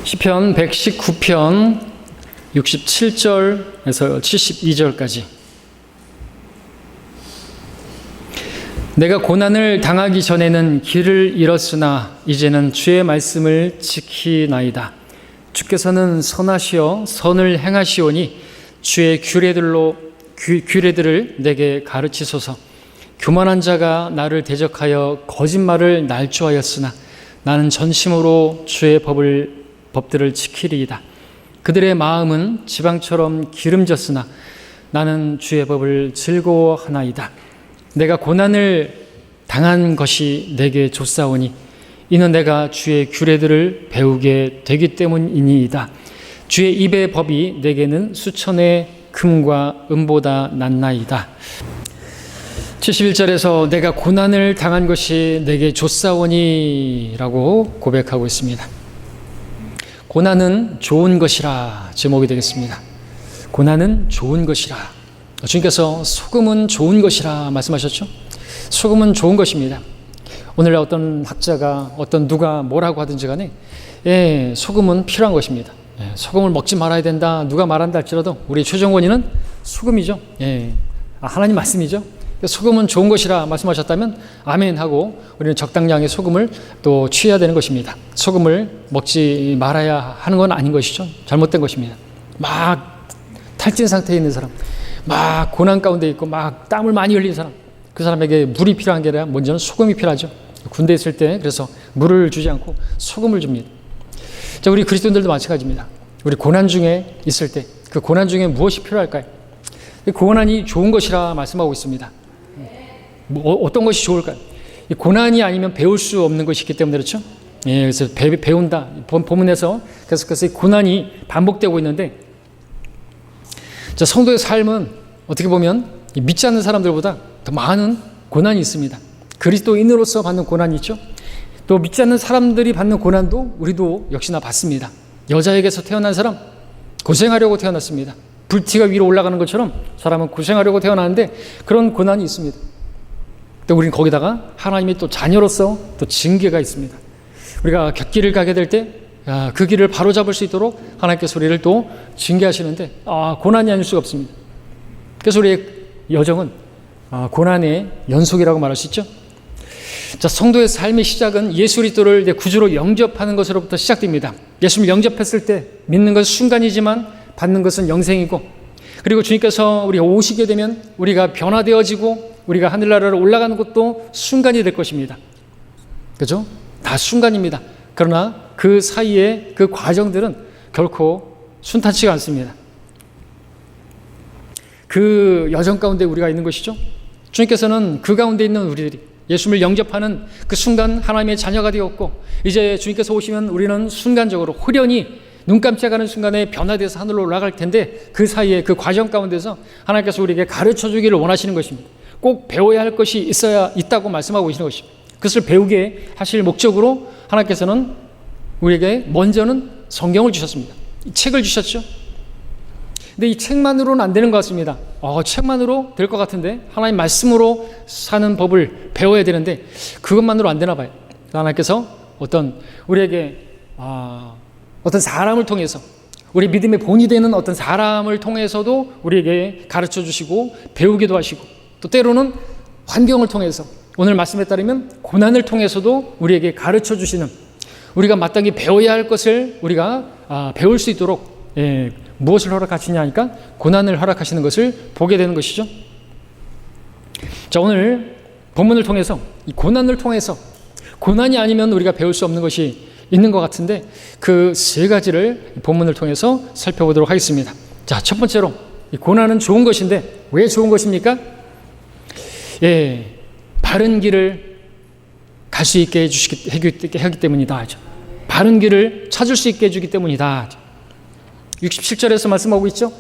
시편 119편 67절에서 72절까지. 내가 고난을 당하기 전에는 길을 잃었으나 이제는 주의 말씀을 지키나이다. 주께서는 선하시어 선을 행하시오니 주의 규례들을 내게 가르치소서. 교만한 자가 나를 대적하여 거짓말을 날조하였으나 나는 전심으로 주의 법들을 지키리이다. 그들의 마음은 지방처럼 기름졌으나 나는 주의 법을 즐거워하나이다. 내가 고난을 당한 것이 내게 좋사오니 이는 내가 주의 규례들을 배우게 되기 때문이니이다. 주의 입의 법이 내게는 수천의 금과 은보다 낫나이다. 71절에서 내가 고난을 당한 것이 내게 좋사오니 라고 고백하고 있습니다. 고난은 좋은 것이라 제목이 되겠습니다. 고난은 좋은 것이라. 주님께서 소금은 좋은 것이라 말씀하셨죠? 소금은 좋은 것입니다. 오늘 어떤 학자가 누가 뭐라고 하든지 간에 소금은 필요한 것입니다. 소금을 먹지 말아야 된다 누가 말한다 할지라도 우리 최종 원인은 소금이죠. 하나님 말씀이죠. 소금은 좋은 것이라 말씀하셨다면 아멘 하고 우리는 적당량의 소금을 또 취해야 되는 것입니다. 소금을 먹지 말아야 하는 건 아닌 것이죠. 잘못된 것입니다. 막 탈진 상태에 있는 사람, 막 고난 가운데 있고 막 땀을 많이 흘린 사람, 그 사람에게 물이 필요한 게 아니라 먼저는 소금이 필요하죠. 군대에 있을 때 그래서 물을 주지 않고 소금을 줍니다. 자, 우리 그리스도인들도 마찬가지입니다. 우리 고난 중에 있을 때 그 고난 중에 무엇이 필요할까요? 그 고난이 좋은 것이라 말씀하고 있습니다. 어떤 것이 좋을까요? 고난이 아니면 배울 수 없는 것이 있기 때문에 그렇죠? 그래서 배운다. 본문에서 계속해서 고난이 반복되고 있는데, 자, 성도의 삶은 어떻게 보면 믿지 않는 사람들보다 더 많은 고난이 있습니다. 그리스도인으로서 받는 고난이 있죠. 또 믿지 않는 사람들이 받는 고난도 우리도 역시나 받습니다. 여자에게서 태어난 사람 고생하려고 태어났습니다. 불티가 위로 올라가는 것처럼 사람은 고생하려고 태어나는데 그런 고난이 있습니다. 또 우리는 거기다가 하나님의 또 자녀로서 또 징계가 있습니다. 우리가 곁길을 가게 될 때 그 길을 바로잡을 수 있도록 하나님께서 우리를 또 징계하시는데 고난이 아닐 수가 없습니다. 그래서 우리의 여정은 고난의 연속이라고 말할 수 있죠. 자, 성도의 삶의 시작은 예수 그리스도를 구주로 영접하는 것으로부터 시작됩니다. 예수를 영접했을 때 믿는 것은 순간이지만 받는 것은 영생이고, 그리고 주님께서 우리가 오시게 되면 우리가 변화되어지고 우리가 하늘나라로 올라가는 것도 순간이 될 것입니다. 그죠? 다 순간입니다. 그러나 그 사이에 그 과정들은 결코 순탄치가 않습니다. 그 여정 가운데 우리가 있는 것이죠. 주님께서는 그 가운데 있는 우리들이 예수를 영접하는 그 순간 하나님의 자녀가 되었고, 이제 주님께서 오시면 우리는 순간적으로 호련히 눈 깜짝하는 순간에 변화돼서 하늘로 올라갈 텐데, 그 사이에 그 과정 가운데서 하나님께서 우리에게 가르쳐 주기를 원하시는 것입니다. 꼭 배워야 할 것이 있다고 말씀하고 계시는 것입니다. 그것을 배우게 하실 목적으로 하나님께서는 우리에게 먼저는 성경을 주셨습니다. 이 책을 주셨죠. 근데 이 책만으로는 안 되는 것 같습니다. 책만으로 될 것 같은데 하나님 말씀으로 사는 법을 배워야 되는데 그것만으로 안 되나 봐요. 하나님께서 우리에게 어떤 사람을 통해서, 우리 믿음의 본이 되는 어떤 사람을 통해서도 우리에게 가르쳐 주시고 배우기도 하시고, 또 때로는 환경을 통해서, 오늘 말씀에 따르면 고난을 통해서도 우리에게 가르쳐 주시는, 우리가 마땅히 배워야 할 것을 우리가 배울 수 있도록 무엇을 허락하시냐 하니까 고난을 허락하시는 것을 보게 되는 것이죠. 자, 오늘 본문을 통해서 이 고난을 통해서, 고난이 아니면 우리가 배울 수 없는 것이 있는 것 같은데 그 세 가지를 본문을 통해서 살펴보도록 하겠습니다. 자, 첫 번째로 이 고난은 좋은 것인데 왜 좋은 것입니까? 바른 길을 갈 수 있게 하기 때문이다. 바른 길을 찾을 수 있게 해주기 때문이다. 67절에서 말씀하고 있죠.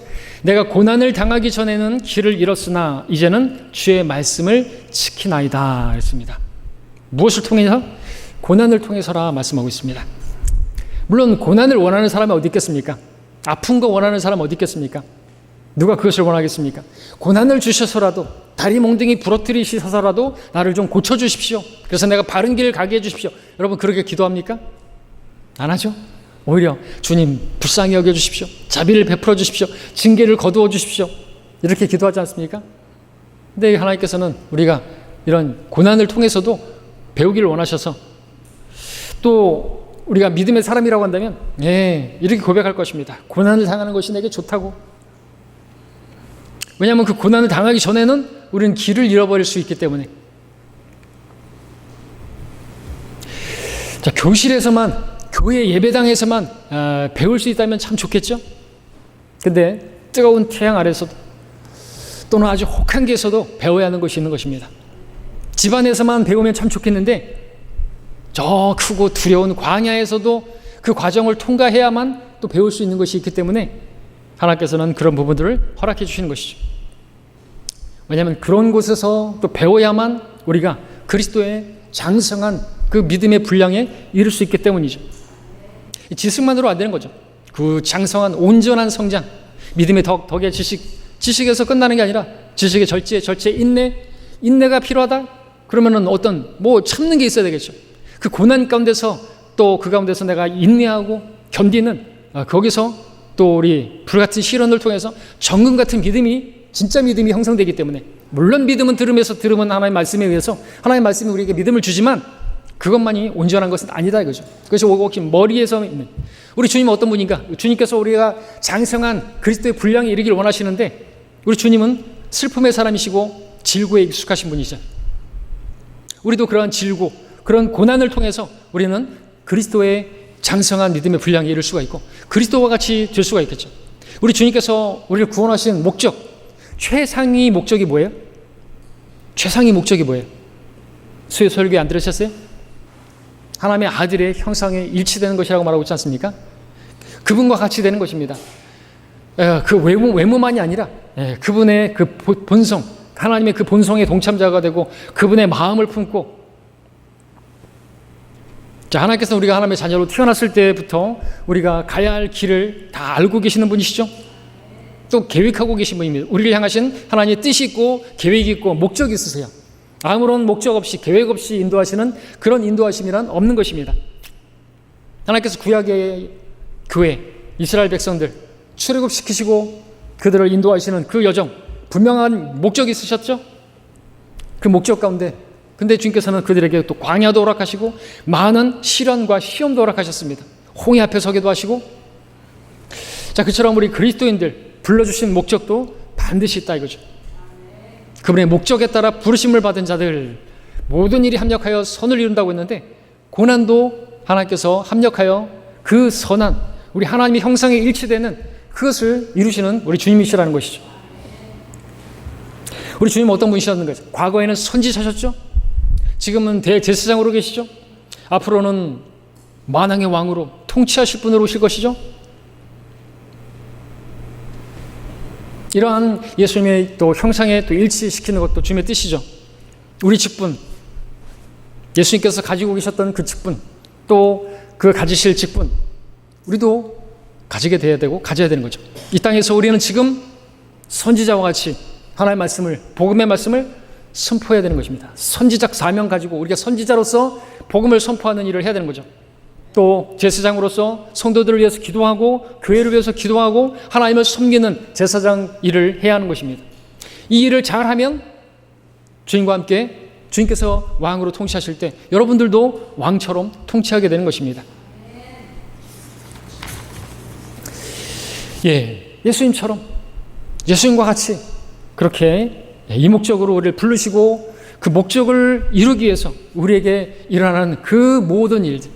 내가 고난을 당하기 전에는 길을 잃었으나 이제는 주의 말씀을 지키나이다 했습니다. 무엇을 통해서? 고난을 통해서라 말씀하고 있습니다. 물론 고난을 원하는 사람이 어디 있겠습니까? 아픈 거 원하는 사람 어디 있겠습니까? 누가 그것을 원하겠습니까? 고난을 주셔서라도, 다리 몽둥이 부러뜨리셔서라도 나를 좀 고쳐주십시오. 그래서 내가 바른 길을 가게 해주십시오. 여러분 그렇게 기도합니까? 안 하죠? 오히려 주님 불쌍히 여겨주십시오. 자비를 베풀어 주십시오. 징계를 거두어 주십시오. 이렇게 기도하지 않습니까? 근데 하나님께서는 우리가 이런 고난을 통해서도 배우기를 원하셔서 또 우리가 믿음의 사람이라고 한다면 이렇게 고백할 것입니다. 고난을 당하는 것이 내게 좋다고. 왜냐하면 그 고난을 당하기 전에는 우리는 길을 잃어버릴 수 있기 때문에. 자, 교실에서만, 교회 예배당에서만 배울 수 있다면 참 좋겠죠? 근데 뜨거운 태양 아래서도 또는 아주 혹한 데서도 배워야 하는 것이 있는 것입니다. 집안에서만 배우면 참 좋겠는데 저 크고 두려운 광야에서도 그 과정을 통과해야만 또 배울 수 있는 것이 있기 때문에 하나님께서는 그런 부분들을 허락해 주시는 것이죠. 왜냐하면 그런 곳에서 또 배워야만 우리가 그리스도의 장성한 그 믿음의 분량에 이를 수 있기 때문이죠. 지식만으로 안 되는 거죠. 그 장성한 온전한 성장, 믿음의 덕의 지식에서 끝나는 게 아니라 지식의 절제, 인내가 필요하다? 그러면은 어떤 참는 게 있어야 되겠죠. 그 고난 가운데서 또 그 가운데서 내가 인내하고 견디는 거기서 또 우리 불같은 시련을 통해서 정금 같은 믿음이 진짜 믿음이 형성되기 때문에 물론 믿음은 들으면 하나님의 말씀에 의해서 하나님의 말씀이 우리에게 믿음을 주지만 그것만이 온전한 것은 아니다 이거죠. 그것이 혹시 머리에서 있는 우리 주님은 어떤 분인가? 주님께서 우리가 장성한 그리스도의 분량에 이르길 원하시는데 우리 주님은 슬픔의 사람이시고 질고에 익숙하신 분이죠. 우리도 그러한 질고 그런 고난을 통해서 우리는 그리스도의 장성한 믿음의 분량에 이를 수가 있고 그리스도와 같이 될 수가 있겠죠. 우리 주님께서 우리를 구원하신 목적, 최상위 목적이 뭐예요? 최상위 목적이 뭐예요? 수요 설교에 안 들으셨어요? 하나님의 아들의 형상에 일치되는 것이라고 말하고 있지 않습니까? 그분과 같이 되는 것입니다. 그 외모만이 아니라 그분의 그 본성, 하나님의 그 본성의 동참자가 되고 그분의 마음을 품고 자, 하나님께서 우리가 하나님의 자녀로 태어났을 때부터 우리가 가야 할 길을 다 알고 계시는 분이시죠? 또 계획하고 계신 분입니다. 우리를 향하신 하나님의 뜻이 있고 계획이 있고 목적이 있으세요. 아무런 목적 없이 계획 없이 인도하시는 그런 인도하심이란 없는 것입니다. 하나님께서 구약의 교회, 이스라엘 백성들 출애굽시키시고 그들을 인도하시는 그 여정 분명한 목적이 있으셨죠? 그 목적 가운데 근데 주님께서는 그들에게 또 광야도 허락하시고 많은 시련과 시험도 허락하셨습니다. 홍해 앞에 서게도 하시고 자 그처럼 우리 그리스도인들 불러주신 목적도 반드시 있다 이거죠. 그분의 목적에 따라 부르심을 받은 자들 모든 일이 합력하여 선을 이룬다고 했는데 고난도 하나님께서 합력하여 그 선한 우리 하나님의 형상에 일치되는 그것을 이루시는 우리 주님이시라는 것이죠. 우리 주님은 어떤 분이셨는 거죠? 과거에는 선지자셨죠? 지금은 대제사장으로 계시죠? 앞으로는 만왕의 왕으로 통치하실 분으로 오실 것이죠? 이러한 예수님의 또 형상에 또 일치시키는 것도 주님의 뜻이죠. 우리 직분, 예수님께서 가지고 계셨던 그 직분, 또 그 가지실 직분, 우리도 가지게 돼야 되고 가져야 되는 거죠. 이 땅에서 우리는 지금 선지자와 같이 하나님의 말씀을, 복음의 말씀을 선포해야 되는 것입니다. 선지적 사명 가지고 우리가 선지자로서 복음을 선포하는 일을 해야 되는 거죠. 또 제사장으로서 성도들을 위해서 기도하고 교회를 위해서 기도하고 하나님을 섬기는 제사장 일을 해야 하는 것입니다. 이 일을 잘하면 주님과 함께 주님께서 왕으로 통치하실 때 여러분들도 왕처럼 통치하게 되는 것입니다. 예수님처럼 예수님과 같이 그렇게 이 목적으로 우리를 부르시고 그 목적을 이루기 위해서 우리에게 일어나는 그 모든 일들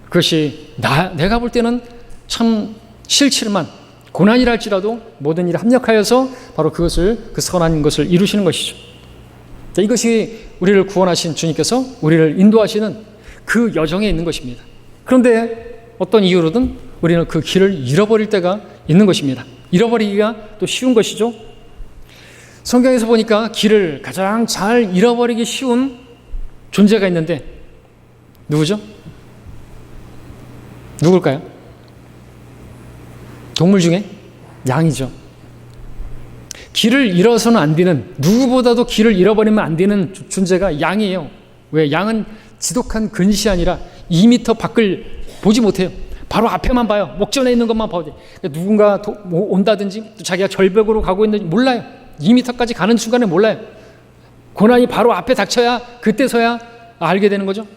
그것이 내가 볼 때는 참 싫지만 고난이라 할지라도 모든 일을 합력하여서 바로 그것을 그 선한 것을 이루시는 것이죠. 자, 이것이 우리를 구원하신 주님께서 우리를 인도하시는 그 여정에 있는 것입니다. 그런데 어떤 이유로든 우리는 그 길을 잃어버릴 때가 있는 것입니다. 잃어버리기가 또 쉬운 것이죠. 성경에서 보니까 길을 가장 잘 잃어버리기 쉬운 존재가 있는데 누구죠? 누굴까요? 동물 중에 양이죠. 길을 잃어서는 안 되는, 누구보다도 길을 잃어버리면 안 되는 존재가 양이에요. 왜? 양은 지독한 근시아니라 2m 밖을 보지 못해요. 바로 앞에만 봐요. 목전에 있는 것만 봐도 돼. 누군가 온다든지 또 자기가 절벽으로 가고 있는지 몰라요. 2m까지 가는 순간에 몰라요. 고난이 바로 앞에 닥쳐야 그때서야 알게 되는 거죠.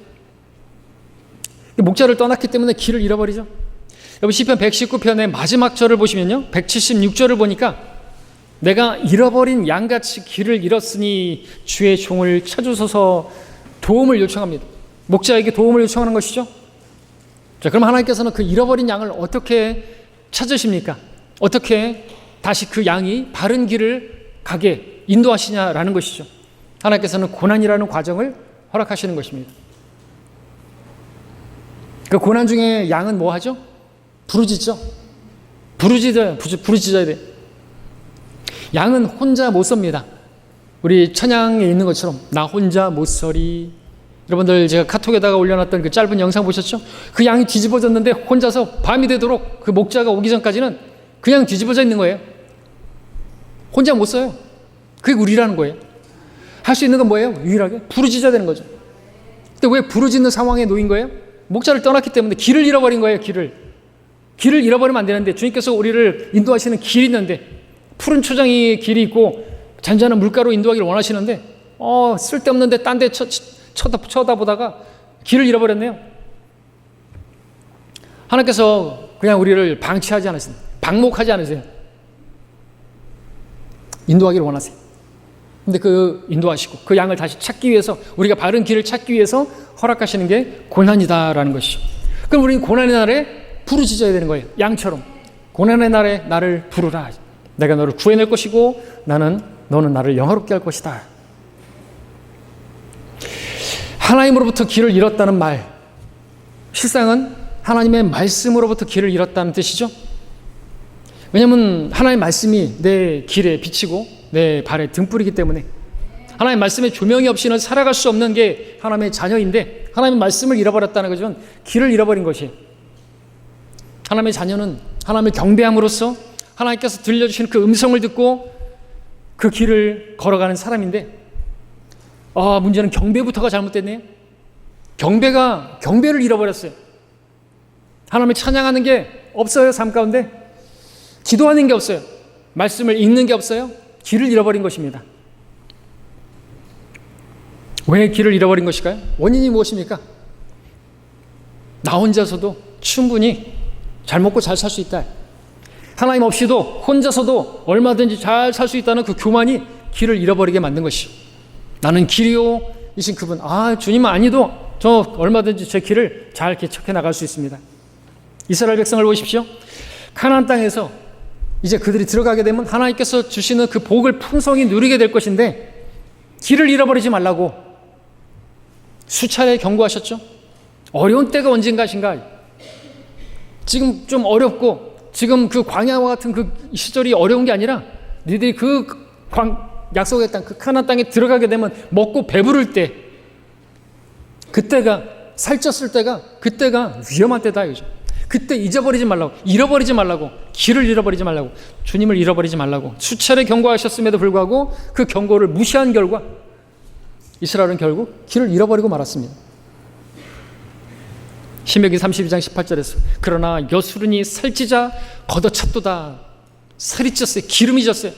목자를 떠났기 때문에 길을 잃어버리죠. 여러분 시편 119편의 마지막 절을 보시면요, 176절을 보니까 내가 잃어버린 양같이 길을 잃었으니 주의 종을 찾으소서 도움을 요청합니다. 목자에게 도움을 요청하는 것이죠. 자, 그럼 하나님께서는 그 잃어버린 양을 어떻게 찾으십니까? 어떻게 다시 그 양이 바른 길을 가게 인도하시냐라는 것이죠. 하나님께서는 고난이라는 과정을 허락하시는 것입니다. 그 고난 중에 양은 뭐 하죠? 부르짖죠. 부르짖어야 돼. 양은 혼자 못 섭니다. 우리 찬양에 있는 것처럼 나 혼자 못 서리. 여러분들 제가 카톡에다가 올려놨던 그 짧은 영상 보셨죠? 그 양이 뒤집어졌는데 혼자서 밤이 되도록 그 목자가 오기 전까지는 그냥 뒤집어져 있는 거예요. 혼자 못 서요. 그게 우리라는 거예요. 할 수 있는 건 뭐예요? 유일하게 부르짖어야 되는 거죠. 근데 왜 부르짖는 상황에 놓인 거예요? 목자를 떠났기 때문에 길을 잃어버린 거예요. 길을 잃어버리면 안 되는데 주님께서 우리를 인도하시는 길이 있는데 푸른 초장이 길이 있고 잔잔한 물가로 인도하기를 원하시는데 쓸데없는데 딴 데 쳐다보다가 길을 잃어버렸네요. 하나님께서 그냥 우리를 방치하지 않으세요. 방목하지 않으세요. 인도하기를 원하세요. 근데 그 인도하시고 그 양을 다시 찾기 위해서, 우리가 바른 길을 찾기 위해서 허락하시는 게 고난이다라는 것이죠. 그럼 우리는 고난의 날에 부르짖어야 되는 거예요. 양처럼 고난의 날에 나를 부르라. 내가 너를 구해낼 것이고 너는 나를 영화롭게 할 것이다. 하나님으로부터 길을 잃었다는 말, 실상은 하나님의 말씀으로부터 길을 잃었다는 뜻이죠. 왜냐하면 하나님의 말씀이 내 길에 비치고 내 발에 등불이기 때문에, 하나님의 말씀의 조명이 없이는 살아갈 수 없는 게 하나님의 자녀인데, 하나님의 말씀을 잃어버렸다는 것은 길을 잃어버린 것이에요. 하나님의 자녀는 하나님을 경배함으로써 하나님께서 들려주시는 그 음성을 듣고 그 길을 걸어가는 사람인데, 문제는 경배부터가 잘못됐네요. 경배를 잃어버렸어요. 하나님을 찬양하는 게 없어요. 삶 가운데 기도하는 게 없어요. 말씀을 읽는 게 없어요. 길을 잃어버린 것입니다. 왜 길을 잃어버린 것일까요? 원인이 무엇입니까? 나 혼자서도 충분히 잘 먹고 잘 살 수 있다. 하나님 없이도 혼자서도 얼마든지 잘 살 수 있다는 그 교만이 길을 잃어버리게 만든 것이죠. 나는 길이요 이신 그분, 주님은 아니도 저 얼마든지 제 길을 잘 개척해 나갈 수 있습니다. 이스라엘 백성을 보십시오. 가나안 땅에서 이제 그들이 들어가게 되면 하나님께서 주시는 그 복을 풍성히 누리게 될 것인데, 길을 잃어버리지 말라고 수차례 경고하셨죠. 어려운 때가 언젠가신가. 지금 좀 어렵고 지금 그 광야와 같은 그 시절이 어려운 게 아니라 너희들이 그 약속의 땅, 그 가나안 땅에 들어가게 되면 먹고 배부를 때, 그때가 살쪘을 때가, 그때가 위험한 때다 이거죠. 그때 잃어버리지 말라고, 길을 잃어버리지 말라고, 주님을 잃어버리지 말라고 수차례 경고하셨음에도 불구하고 그 경고를 무시한 결과 이스라엘은 결국 길을 잃어버리고 말았습니다. 신명기 32장 18절에서 그러나 여수르니 살찌자 걷어찼도다. 살이 쪘어요. 기름이 졌어요.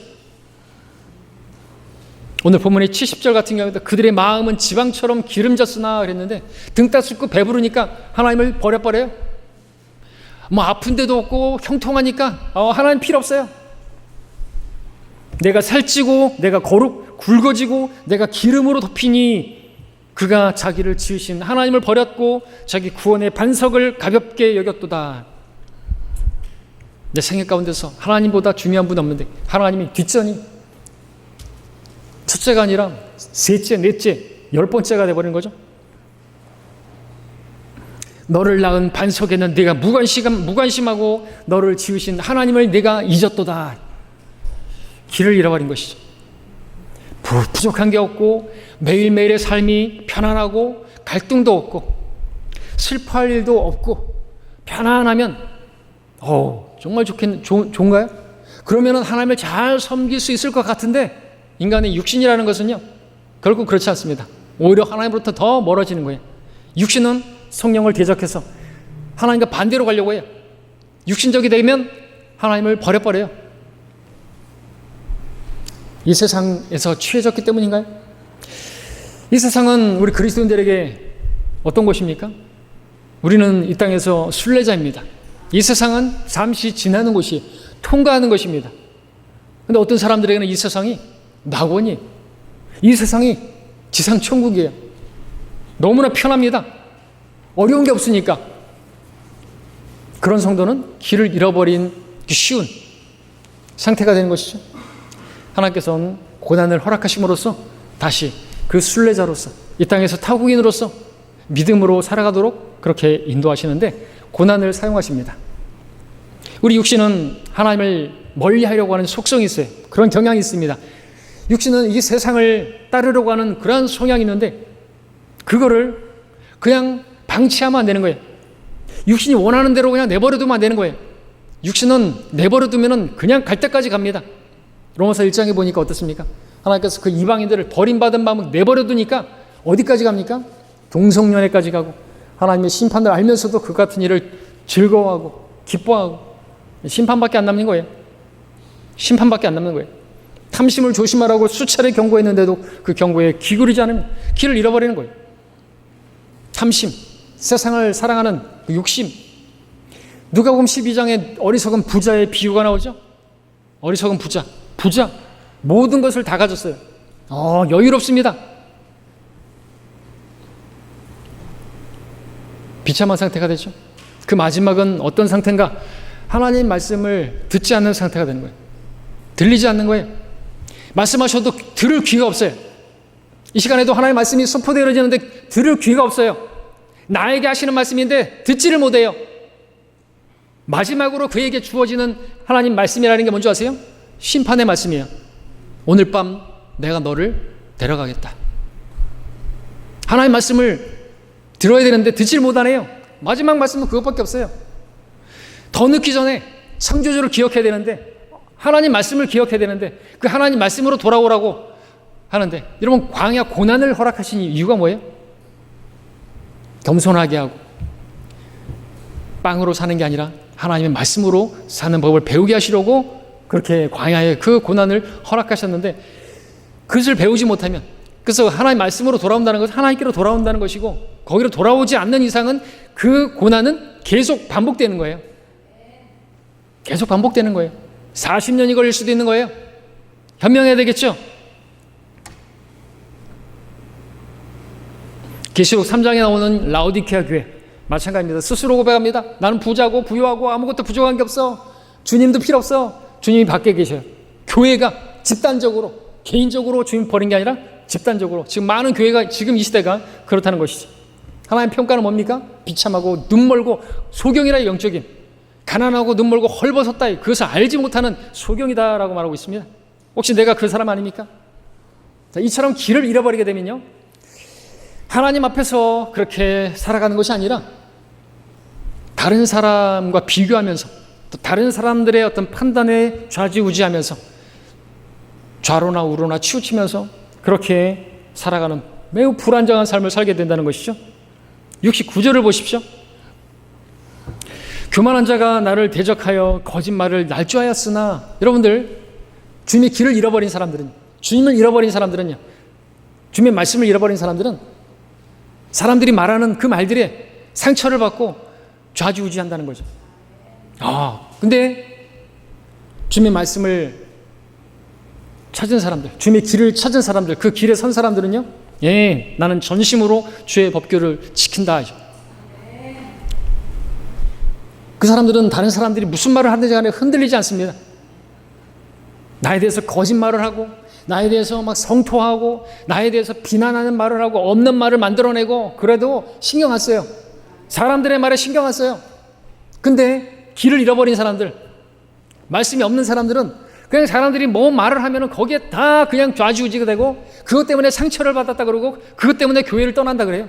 오늘 본문의 70절 같은 경우에도 그들의 마음은 지방처럼 기름졌으나 그랬는데, 등 따숩고 배부르니까 하나님을 버려버려요. 아픈 데도 없고 형통하니까 하나님 필요 없어요. 내가 살찌고 내가 굵어지고 내가 기름으로 덮이니 그가 자기를 지으신 하나님을 버렸고 자기 구원의 반석을 가볍게 여겼도다. 내 생애 가운데서 하나님보다 중요한 분 없는데 하나님이 뒷전이 첫째가 아니라 셋째, 넷째, 10번째가 돼버린 거죠. 너를 낳은 반석에는 내가 무관심하고 너를 지으신 하나님을 내가 잊었도다. 길을 잃어버린 것이죠. 부족한 게 없고 매일매일의 삶이 편안하고 갈등도 없고 슬퍼할 일도 없고 편안하면 정말 좋은가요? 그러면 하나님을 잘 섬길 수 있을 것 같은데, 인간의 육신이라는 것은요 결국 그렇지 않습니다. 오히려 하나님으로부터 더 멀어지는 거예요. 육신은 성령을 대적해서 하나님과 반대로 가려고 해요. 육신적이 되면 하나님을 버려버려요. 이 세상에서 취해졌기 때문인가요? 이 세상은 우리 그리스도인들에게 어떤 곳입니까? 우리는 이 땅에서 순례자입니다. 이 세상은 잠시 지나는 곳이 통과하는 것입니다. 그런데 어떤 사람들에게는 이 세상이 낙원이에요. 이 세상이 지상천국이에요. 너무나 편합니다. 어려운 게 없으니까. 그런 성도는 길을 잃어버린 쉬운 상태가 되는 것이죠. 하나님께서는 고난을 허락하심으로써 다시 그 순례자로서 이 땅에서 타국인으로서 믿음으로 살아가도록 그렇게 인도하시는데 고난을 사용하십니다. 우리 육신은 하나님을 멀리하려고 하는 속성이 있어요. 그런 경향이 있습니다. 육신은 이 세상을 따르려고 하는 그러한 성향이 있는데 그거를 그냥 방치하면 안 되는 거예요. 육신이 원하는 대로 그냥 내버려두면 안 되는 거예요. 육신은 내버려두면 그냥 갈 때까지 갑니다. 로마서 1장에 보니까 어떻습니까? 하나님께서 그 이방인들을 버림받은 마음을 내버려두니까 어디까지 갑니까? 동성연애까지 가고 하나님의 심판을 알면서도 그 같은 일을 즐거워하고 기뻐하고 심판밖에 안 남는 거예요. 심판밖에 안 남는 거예요. 탐심을 조심하라고 수차례 경고했는데도 그 경고에 귀 기울이지 않으면 길을 잃어버리는 거예요. 탐심, 세상을 사랑하는 그 욕심. 누가복음 12장에 어리석은 부자의 비유가 나오죠. 어리석은 부자 모든 것을 다 가졌어요. 여유롭습니다. 비참한 상태가 되죠. 그 마지막은 어떤 상태인가? 하나님 말씀을 듣지 않는 상태가 되는 거예요. 들리지 않는 거예요. 말씀하셔도 들을 귀가 없어요. 이 시간에도 하나님의 말씀이 선포되어지는데 들을 귀가 없어요. 나에게 하시는 말씀인데 듣지를 못해요. 마지막으로 그에게 주어지는 하나님 말씀이라는 게 뭔지 아세요? 심판의 말씀이에요. 오늘 밤 내가 너를 데려가겠다. 하나님 말씀을 들어야 되는데 듣지를 못하네요. 마지막 말씀은 그것밖에 없어요. 더 늦기 전에 창조주를 기억해야 되는데 하나님 말씀을 기억해야 되는데 그 하나님 말씀으로 돌아오라고 하는데 여러분 광야 고난을 허락하신 이유가 뭐예요? 겸손하게 하고 빵으로 사는 게 아니라 하나님의 말씀으로 사는 법을 배우게 하시려고 그렇게 광야에 그 고난을 허락하셨는데 그것을 배우지 못하면 그래서 하나님 말씀으로 돌아온다는 것은 하나님께로 돌아온다는 것이고 거기로 돌아오지 않는 이상은 그 고난은 계속 반복되는 거예요. 계속 반복되는 거예요. 40년이 걸릴 수도 있는 거예요. 현명해야 되겠죠? 계시록 3장에 나오는 라오디케아 교회 마찬가지입니다. 스스로 고백합니다. 나는 부자고 부유하고 아무것도 부족한 게 없어. 주님도 필요 없어. 주님이 밖에 계셔요. 교회가 집단적으로 개인적으로 주님 버린 게 아니라 집단적으로 지금 많은 교회가 지금 이 시대가 그렇다는 것이지. 하나님 평가는 뭡니까? 비참하고 눈멀고 소경이라 영적인 가난하고 눈멀고 헐벗었다 그것을 알지 못하는 소경이다라고 말하고 있습니다. 혹시 내가 그 사람 아닙니까? 자, 이처럼 길을 잃어버리게 되면요 하나님 앞에서 그렇게 살아가는 것이 아니라 다른 사람과 비교하면서 또 다른 사람들의 어떤 판단에 좌지우지하면서 좌로나 우로나 치우치면서 그렇게 살아가는 매우 불안정한 삶을 살게 된다는 것이죠. 69절을 보십시오. 교만한 자가 나를 대적하여 거짓말을 날조하였으나 여러분들 주님의 길을 잃어버린 사람들은 주님을 잃어버린 사람들은요 주님의 말씀을 잃어버린 사람들은 사람들이 말하는 그 말들에 상처를 받고 좌지우지한다는 거죠. 근데 주님의 말씀을 찾은 사람들, 주님의 길을 찾은 사람들, 그 길에 선 사람들은요, 나는 전심으로 주의 법규를 지킨다. 그 사람들은 다른 사람들이 무슨 말을 하든지 간에 흔들리지 않습니다. 나에 대해서 거짓말을 하고 나에 대해서 막 성토하고 나에 대해서 비난하는 말을 하고 없는 말을 만들어내고 그래도 신경 안 써요. 사람들의 말에 신경 안 써요. 근데 길을 잃어버린 사람들, 말씀이 없는 사람들은 그냥 사람들이 뭐 말을 하면 거기에 다 그냥 좌지우지가 되고 그것 때문에 상처를 받았다 그러고 그것 때문에 교회를 떠난다 그래요.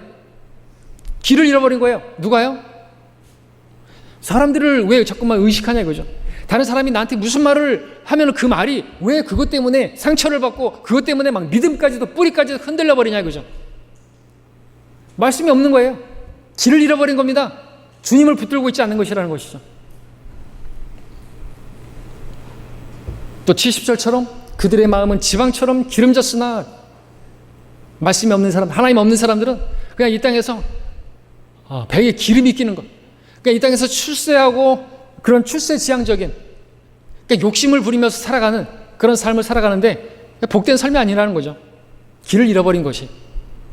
길을 잃어버린 거예요. 누가요? 사람들을 왜 자꾸만 의식하냐 이거죠. 다른 사람이 나한테 무슨 말을 하면 그 말이 왜 그것 때문에 상처를 받고 그것 때문에 막 믿음까지도 뿌리까지도 흔들려 버리냐 이거죠. 말씀이 없는 거예요. 길을 잃어버린 겁니다. 주님을 붙들고 있지 않는 것이라는 것이죠. 또 70절처럼 그들의 마음은 지방처럼 기름졌으나 말씀이 없는 사람, 하나님 없는 사람들은 그냥 이 땅에서 배에 기름이 끼는 것, 그러니까 이 땅에서 출세하고 그런 출세지향적인, 그러니까 욕심을 부리면서 살아가는 그런 삶을 살아가는데 복된 삶이 아니라는 거죠. 길을 잃어버린 것이.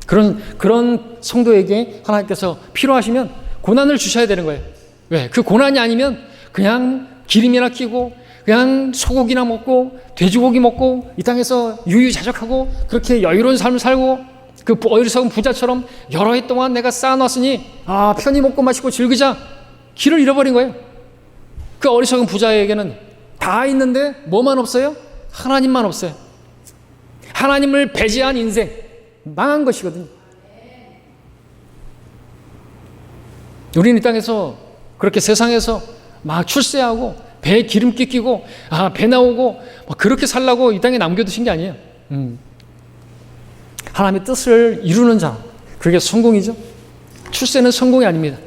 그런 성도에게 하나님께서 필요하시면 고난을 주셔야 되는 거예요. 왜? 그 고난이 아니면 그냥 기름이나 끼고 그냥 소고기나 먹고 돼지고기 먹고 이 땅에서 유유자적하고 그렇게 여유로운 삶을 살고 그 어리석은 부자처럼 여러 해 동안 내가 쌓아놨으니 편히 먹고 마시고 즐기자, 길을 잃어버린 거예요. 그 어리석은 부자에게는 다 있는데 뭐만 없어요? 하나님만 없어요. 하나님을 배제한 인생, 망한 것이거든요. 우리는 이 땅에서 그렇게 세상에서 막 출세하고 배에 기름기 끼고 배 나오고 그렇게 살라고 이 땅에 남겨두신 게 아니에요. 하나님의 뜻을 이루는 자, 그게 성공이죠. 출세는 성공이 아닙니다.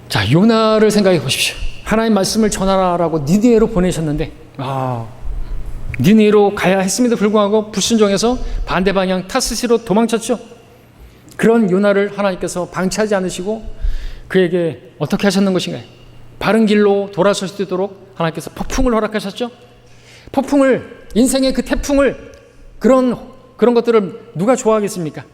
자, 요나를 생각해 보십시오. 하나님 말씀을 전하라고 니느웨로 보내셨는데 니느웨로 가야 했음에도 불구하고 불순종해서 반대 방향 타스시로 도망쳤죠. 그런 요나를 하나님께서 방치하지 않으시고 그에게 어떻게 하셨는 것인가요? 바른 길로 돌아설 수 있도록 하나님께서 폭풍을 허락하셨죠. 폭풍을, 인생의 그 태풍을, 그런 것들을 누가 좋아하겠습니까?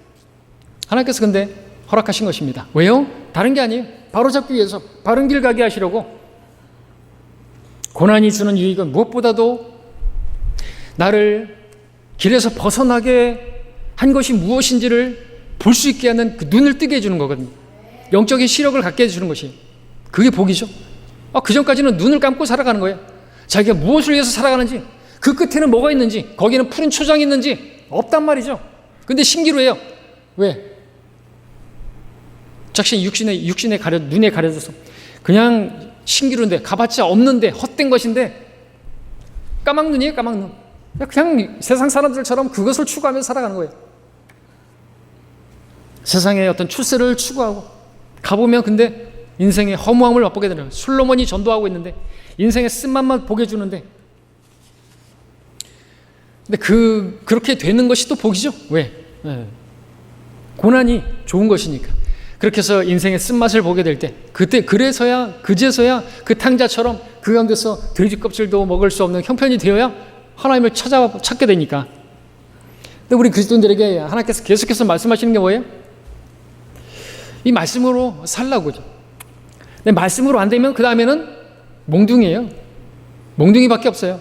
하나님께서 근데 허락하신 것입니다. 왜요? 다른 게 아니에요. 바로잡기 위해서, 바른 길 가게 하시려고. 고난이 주는 유익은 무엇보다도 나를 길에서 벗어나게 한 것이 무엇인지를 볼 수 있게 하는 그 눈을 뜨게 해주는 거거든요. 영적인 시력을 갖게 해주는 것이, 그게 복이죠. 그 전까지는 눈을 감고 살아가는 거예요. 자기가 무엇을 위해서 살아가는지, 그 끝에는 뭐가 있는지, 거기는 푸른 초장이 있는지 없단 말이죠. 근데 신기루해요. 왜? 자신 육신에 눈에 가려져서 그냥 신기루인데, 가봤자 없는데, 헛된 것인데, 까막눈이에요. 까막눈. 그냥 세상 사람들처럼 그것을 추구하면서 살아가는 거예요. 세상의 어떤 출세를 추구하고 가보면 근데 인생의 허무함을 맛보게 되는 거예요. 솔로몬이 전도하고 있는데 인생의 쓴맛만 보게 주는데, 근데 그렇게 되는 것이 또 복이죠. 왜? 고난이 좋은 것이니까. 그렇게 해서 인생의 쓴맛을 보게 될 때, 그제서야 그 탕자처럼 그 가운데서 돼지 껍질도 먹을 수 없는 형편이 되어야 하나님을 찾게 되니까. 근데 우리 그리스도인들에게 하나님께서 계속해서 말씀하시는 게 뭐예요? 이 말씀으로 살라고죠. 근데 말씀으로 안 되면 그 다음에는 몽둥이에요. 몽둥이밖에 없어요.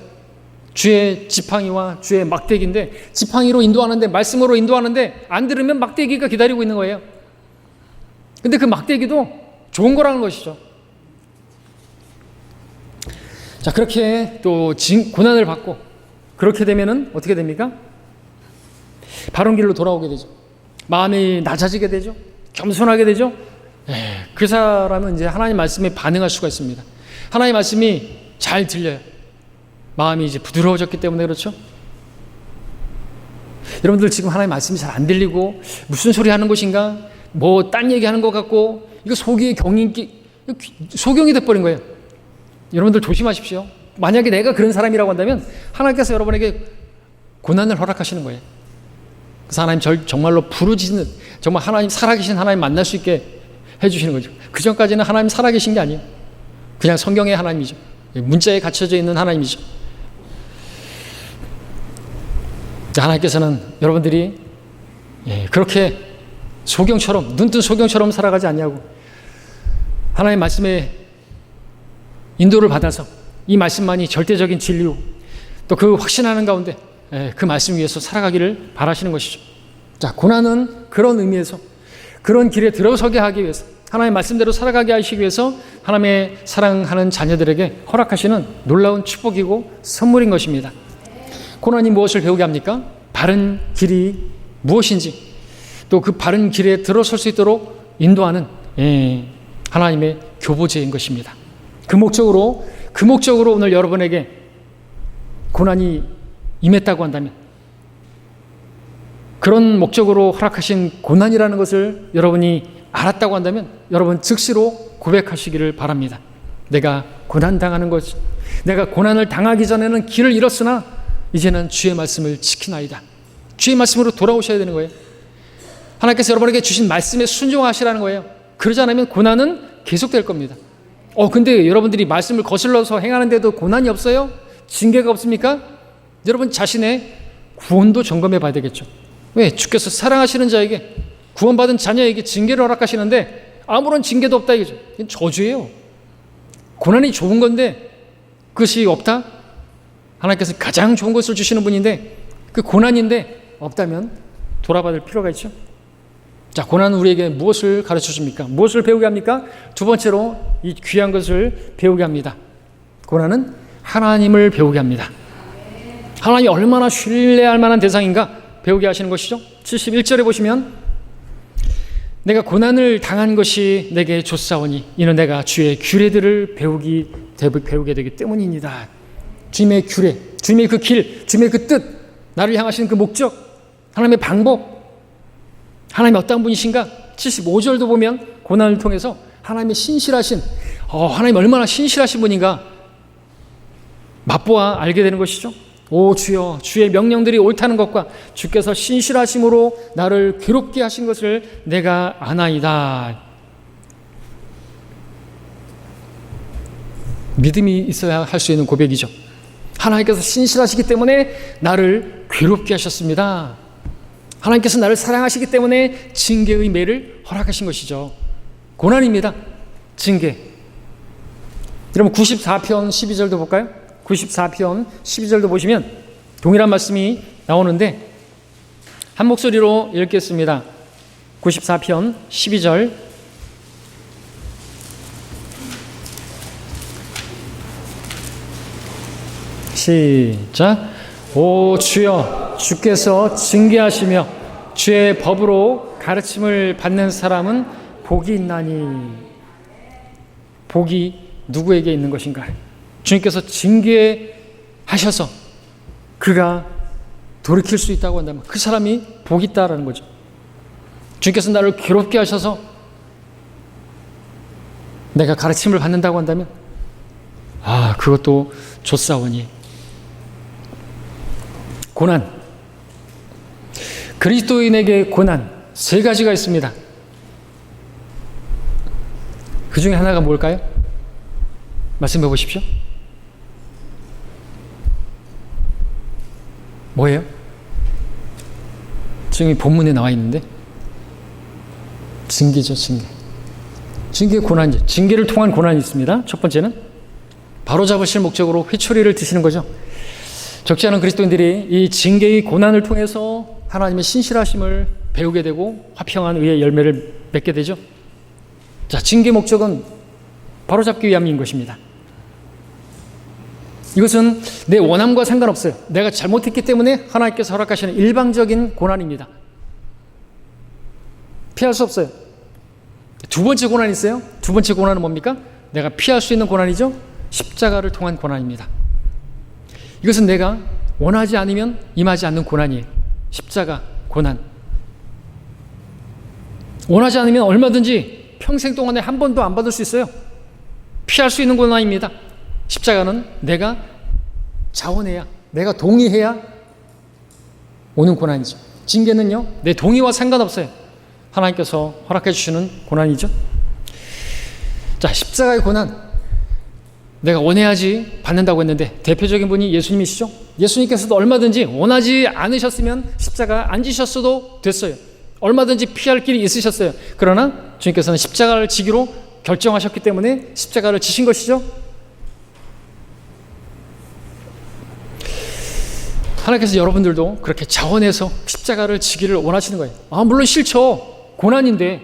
주의 지팡이와 주의 막대기인데, 지팡이로 인도하는데, 말씀으로 인도하는데 안 들으면 막대기가 기다리고 있는 거예요. 근데 그 막대기도 좋은 거라는 것이죠. 자, 그렇게 또 고난을 받고 그렇게 되면은 어떻게 됩니까? 바른 길로 돌아오게 되죠. 마음이 낮아지게 되죠. 겸손하게 되죠. 그 사람은 이제 하나님 말씀에 반응할 수가 있습니다. 하나님 말씀이 잘 들려요. 마음이 이제 부드러워졌기 때문에 그렇죠. 여러분들 지금 하나님 말씀이 잘 안 들리고 무슨 소리 하는 것인가, 뭐 딴 얘기하는 것 같고, 이거 속이의 소경이 돼버린 거예요. 여러분들 조심하십시오. 만약에 내가 그런 사람이라고 한다면 하나님께서 여러분에게 고난을 허락하시는 거예요. 그래서 하나님 정말로 부르짖는, 정말 하나님, 살아계신 하나님 만날 수 있게 해주시는 거죠. 그 전까지는 하나님 살아계신 게 아니에요. 그냥 성경의 하나님이죠. 문자에 갇혀져 있는 하나님이죠. 하나님께서는 여러분들이 그렇게 소경처럼, 눈뜬 소경처럼 살아가지 않냐고, 하나님 말씀에 인도를 받아서 이 말씀만이 절대적인 진리요, 또 그 확신하는 가운데 그 말씀 위에서 살아가기를 바라시는 것이죠. 자, 고난은 그런 의미에서, 그런 길에 들어서게 하기 위해서, 하나님의 말씀대로 살아가게 하시기 위해서 하나님의 사랑하는 자녀들에게 허락하시는 놀라운 축복이고 선물인 것입니다. 고난이 무엇을 배우게 합니까? 바른 길이 무엇인지, 또 그 바른 길에 들어설 수 있도록 인도하는 하나님의 교보제인 것입니다. 그 목적으로 오늘 여러분에게 고난이 임했다고 한다면, 그런 목적으로 허락하신 고난이라는 것을 여러분이 알았다고 한다면 여러분 즉시로 고백하시기를 바랍니다. 내가 고난당하는 것, 내가 고난을 당하기 전에는 길을 잃었으나 이제는 주의 말씀을 지키나이다. 주의 말씀으로 돌아오셔야 되는 거예요. 하나님께서 여러분에게 주신 말씀에 순종하시라는 거예요. 그러지 않으면 고난은 계속될 겁니다. 근데 여러분들이 말씀을 거슬러서 행하는데도 고난이 없어요? 징계가 없습니까? 여러분 자신의 구원도 점검해 봐야 되겠죠. 왜? 주께서 사랑하시는 자에게, 구원받은 자녀에게 징계를 허락하시는데 아무런 징계도 없다 이거죠. 이건 저주예요. 고난이 좋은 건데 그것이 없다? 하나님께서 가장 좋은 것을 주시는 분인데 그 고난인데 없다면 돌아받을 필요가 있죠. 자, 고난은 우리에게 무엇을 가르쳐 줍니까? 무엇을 배우게 합니까? 두 번째로 이 귀한 것을 배우게 합니다. 고난은 하나님을 배우게 합니다. 하나님이 얼마나 신뢰할 만한 대상인가 배우게 하시는 것이죠. 71절에 보시면 내가 고난을 당한 것이 내게 좋사오니 이는 내가 주의 규례들을 배우게 되기 때문입니다. 주님의 규례, 주님의 그 길, 주님의 그 뜻, 나를 향하시는 그 목적, 하나님의 방법, 하나님이 어떤 분이신가? 75절도 보면 고난을 통해서 하나님의 신실하신, 하나님 얼마나 신실하신 분인가 맛보아 알게 되는 것이죠. 오 주여, 주의 명령들이 옳다는 것과 주께서 신실하심으로 나를 괴롭게 하신 것을 내가 아나이다. 믿음이 있어야 할 수 있는 고백이죠. 하나님께서 신실하시기 때문에 나를 괴롭게 하셨습니다. 하나님께서 나를 사랑하시기 때문에 징계의 매를 허락하신 것이죠. 고난입니다. 징계. 여러분 94편 12절도 볼까요? 94편 12절도 보시면 동일한 말씀이 나오는데 한 목소리로 읽겠습니다. 94편 12절 시작. 오 주여, 주께서 징계하시며 주의 법으로 가르침을 받는 사람은 복이 있나니. 복이 누구에게 있는 것인가? 주님께서 징계하셔서 그가 돌이킬 수 있다고 한다면 그 사람이 복이 있다라는 거죠. 주님께서 나를 괴롭게 하셔서 내가 가르침을 받는다고 한다면 그것도 좋사오니. 고난, 그리스도인에게 고난 세 가지가 있습니다. 그 중에 하나가 뭘까요? 말씀해 보십시오. 뭐예요? 지금 본문에 나와 있는데 징계죠. 징계 고난이죠. 징계를 통한 고난이 있습니다. 첫 번째는 바로잡으실 목적으로 회초리를 드시는 거죠. 적지 않은 그리스도인들이 이 징계의 고난을 통해서 하나님의 신실하심을 배우게 되고 화평한 의의 열매를 맺게 되죠. 자, 징계 목적은 바로잡기 위함인 것입니다. 이것은 내 원함과 상관없어요. 내가 잘못했기 때문에 하나님께서 허락하시는 일방적인 고난입니다. 피할 수 없어요. 두 번째 고난이 있어요. 두 번째 고난은 뭡니까? 내가 피할 수 있는 고난이죠. 십자가를 통한 고난입니다. 이것은 내가 원하지 않으면 임하지 않는 고난이에요. 십자가 고난. 원하지 않으면 얼마든지 평생 동안에 한 번도 안 받을 수 있어요. 피할 수 있는 고난입니다. 십자가는 내가 자원해야, 내가 동의해야 오는 고난이죠. 징계는요, 내 동의와 상관없어요. 하나님께서 허락해 주시는 고난이죠. 자, 십자가의 고난. 내가 원해야지 받는다고 했는데 대표적인 분이 예수님이시죠. 예수님께서도 얼마든지 원하지 않으셨으면 십자가 안 지셨어도 됐어요. 얼마든지 피할 길이 있으셨어요. 그러나 주님께서는 십자가를 지기로 결정하셨기 때문에 십자가를 지신 것이죠. 하나님께서 여러분들도 그렇게 자원해서 십자가를 지기를 원하시는 거예요. 물론 싫죠. 고난인데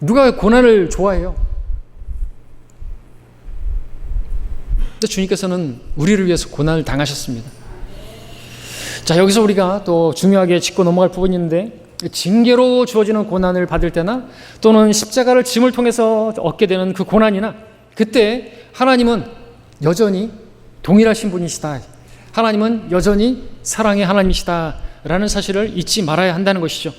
누가 고난을 좋아해요? 근데 주님께서는 우리를 위해서 고난을 당하셨습니다. 자, 여기서 우리가 또 중요하게 짚고 넘어갈 부분이 있는데 징계로 주어지는 고난을 받을 때나 또는 십자가를 짐을 통해서 얻게 되는 그 고난이나 그때 하나님은 여전히 동일하신 분이시다. 하나님은 여전히 사랑의 하나님이시다 있다라는 사실을 잊지 말아야 한다는 것이죠.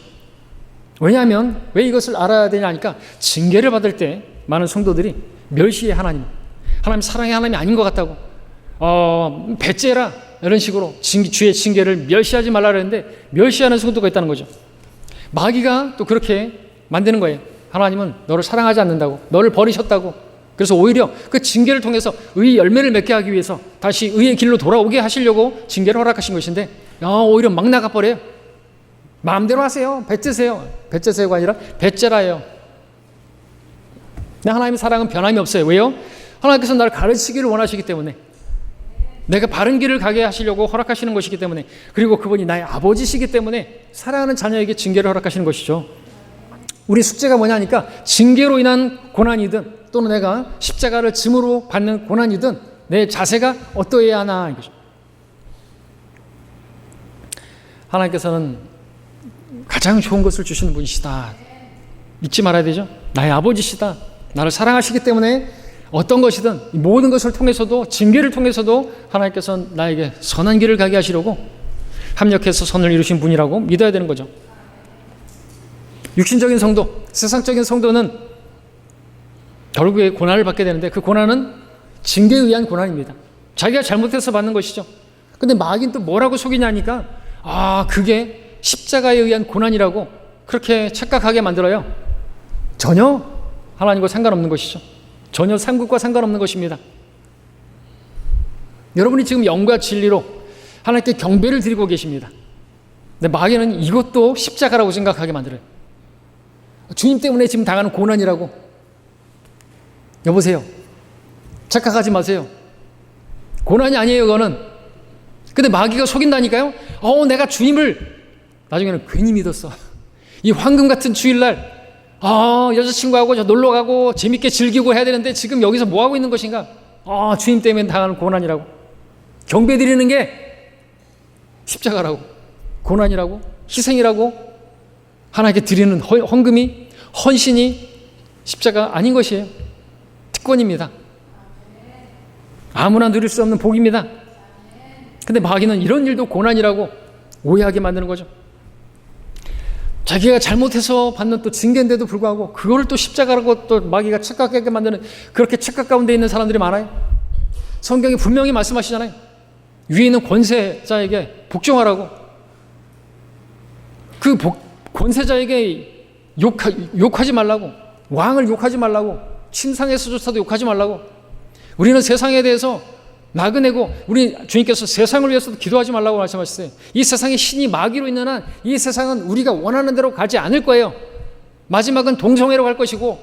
왜냐하면 왜 이것을 알아야 되냐니까 징계를 받을 때 많은 성도들이 멸시해 하나님 사랑의 하나님이 아닌 것 같다고 배째라 이런 식으로 주의 징계를 멸시하지 말라 그랬는데 멸시하는 성도가 있다는 거죠. 마귀가 또 그렇게 만드는 거예요. 하나님은 너를 사랑하지 않는다고, 너를 버리셨다고. 그래서 오히려 그 징계를 통해서 의의 열매를 맺게 하기 위해서 다시 의의 길로 돌아오게 하시려고 징계를 허락하신 것인데 오히려 막 나가버려요. 마음대로 하세요. 배째세요. 배째세요가 아니라 배째라예요. 하나님의 사랑은 변함이 없어요. 왜요? 하나님께서 나를 가르치기를 원하시기 때문에, 내가 바른 길을 가게 하시려고 허락하시는 것이기 때문에, 그리고 그분이 나의 아버지시기 때문에 사랑하는 자녀에게 징계를 허락하시는 것이죠. 우리 숙제가 뭐냐니까 징계로 인한 고난이든 또는 내가 십자가를 짐으로 받는 고난이든 내 자세가 어떠해야 하나 이거죠. 하나님께서는 가장 좋은 것을 주시는 분이시다. 잊지 말아야 되죠. 나의 아버지시다. 나를 사랑하시기 때문에 어떤 것이든 모든 것을 통해서도, 징계를 통해서도 하나님께서는 나에게 선한 길을 가게 하시려고 합력해서 선을 이루신 분이라고 믿어야 되는 거죠. 육신적인 성도, 세상적인 성도는 결국에 고난을 받게 되는데 그 고난은 징계에 의한 고난입니다. 자기가 잘못해서 받는 것이죠. 근데 마귀는 또 뭐라고 속이냐니까 그게 십자가에 의한 고난이라고 그렇게 착각하게 만들어요. 전혀 하나님과 상관없는 것이죠. 전혀 상급과 상관없는 것입니다. 여러분이 지금 영과 진리로 하나님께 경배를 드리고 계십니다. 근데 마귀는 이것도 십자가라고 생각하게 만들어요. 주님 때문에 지금 당하는 고난이라고. 여보세요. 착각하지 마세요. 고난이 아니에요, 그거는. 근데 마귀가 속인다니까요. 내가 주님을 나중에는 괜히 믿었어. 이 황금 같은 주일날 여자친구하고 저 놀러 가고 재밌게 즐기고 해야 되는데 지금 여기서 뭐 하고 있는 것인가? 주님 때문에 당하는 고난이라고. 경배 드리는 게 십자가라고, 고난이라고, 희생이라고, 하나님께 드리는 헌금이, 헌신이 십자가 아닌 것이에요. 특권입니다. 아무나 누릴 수 없는 복입니다. 근데 마귀는 이런 일도 고난이라고 오해하게 만드는 거죠. 자기가 잘못해서 받는 또 징계인데도 불구하고 그거를 또 십자가라고 또 마귀가 착각하게 만드는, 그렇게 착각 가운데 있는 사람들이 많아요. 성경이 분명히 말씀하시잖아요. 위에 있는 권세자에게 복종하라고. 그 권세자에게 욕하지 말라고, 왕을 욕하지 말라고, 침상에서조차도 욕하지 말라고. 우리는 세상에 대해서 나그네고 우리 주님께서 세상을 위해서도 기도하지 말라고 말씀하셨어요. 이 세상에 신이 마귀로 있는 한 이 세상은 우리가 원하는 대로 가지 않을 거예요. 마지막은 동성애로 갈 것이고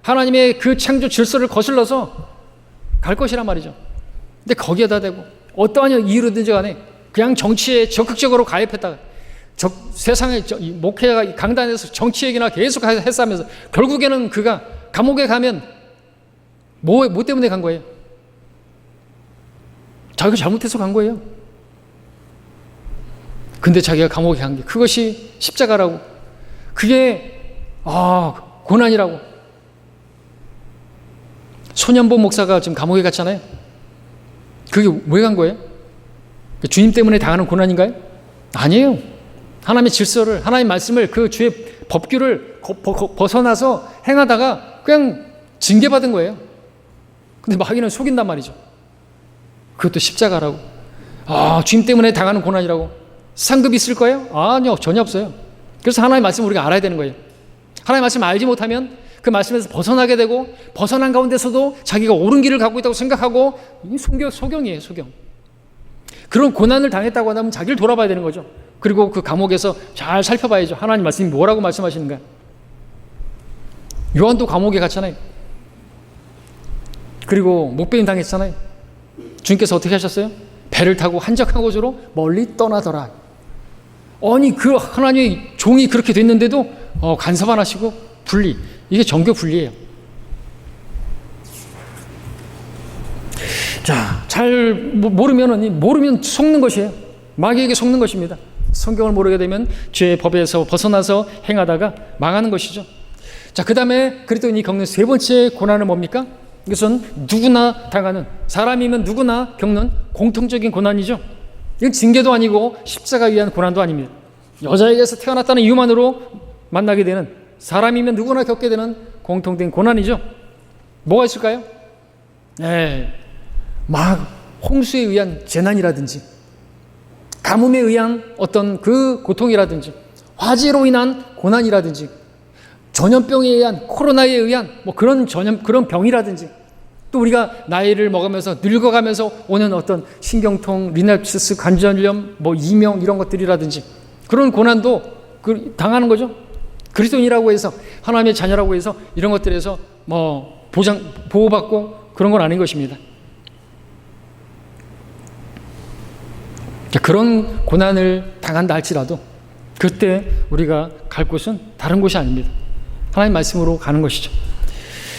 하나님의 그 창조 질서를 거슬러서 갈 것이란 말이죠. 근데 거기에다 대고 어떠한 이유로든지 간에 그냥 정치에 적극적으로 가입했다가 세상의 목회자가 강단에서 정치 얘기나 계속 했으면서 결국에는 그가 감옥에 가면 뭐 때문에 간 거예요? 자기가 잘못해서 간 거예요. 근데 자기가 감옥에 간 게 그것이 십자가라고, 그게 고난이라고. 소년보 목사가 지금 감옥에 갔잖아요. 그게 왜 간 거예요? 주님 때문에 당하는 고난인가요? 아니에요. 하나님의 질서를, 하나님의 말씀을, 그 주의 법규를 벗어나서 행하다가 그냥 징계받은 거예요. 근데 마귀는 속인단 말이죠. 그것도 십자가라고. 주님 때문에 당하는 고난이라고. 상급이 있을 거예요? 아니요, 전혀 없어요. 그래서 하나님의 말씀을 우리가 알아야 되는 거예요. 하나님의 말씀을 알지 못하면 그 말씀에서 벗어나게 되고, 벗어난 가운데서도 자기가 옳은 길을 가고 있다고 생각하고, 이 소경이에요, 소경. 그런 고난을 당했다고 하면 자기를 돌아봐야 되는 거죠. 그리고 그 감옥에서 잘 살펴봐야죠. 하나님 말씀이 뭐라고 말씀하시는가. 요한도 감옥에 갔잖아요. 그리고 목베임 당했잖아요. 주님께서 어떻게 하셨어요? 배를 타고 한적한 곳으로 멀리 떠나더라. 아니 그 하나님의 종이 그렇게 됐는데도 간섭하시고 분리. 이게 정교 분리예요. 자, 잘 모르면 속는 것이에요. 마귀에게 속는 것입니다. 성경을 모르게 되면 죄의 법에서 벗어나서 행하다가 망하는 것이죠. 자, 그 다음에 그리스도인이 겪는 세 번째 고난은 뭡니까? 이것은 누구나 당하는, 사람이면 누구나 겪는 공통적인 고난이죠. 이건 징계도 아니고 십자가에 의한 고난도 아닙니다. 여자에게서 태어났다는 이유만으로 만나게 되는, 사람이면 누구나 겪게 되는 공통된 고난이죠. 뭐가 있을까요? 막 홍수에 의한 재난이라든지, 가뭄에 의한 어떤 그 고통이라든지, 화재로 인한 고난이라든지, 전염병에 의한, 코로나에 의한 그런 병이라든지, 또 우리가 나이를 먹으면서 늙어가면서 오는 어떤 신경통, 리납시스, 관절염, 이명 이런 것들이라든지 그런 고난도 당하는 거죠. 그리스도인이라고 해서, 하나님의 자녀라고 해서 이런 것들에서 보호받고 그런 건 아닌 것입니다. 그런 고난을 당한다 할지라도 그때 우리가 갈 곳은 다른 곳이 아닙니다. 하나님 말씀으로 가는 것이죠.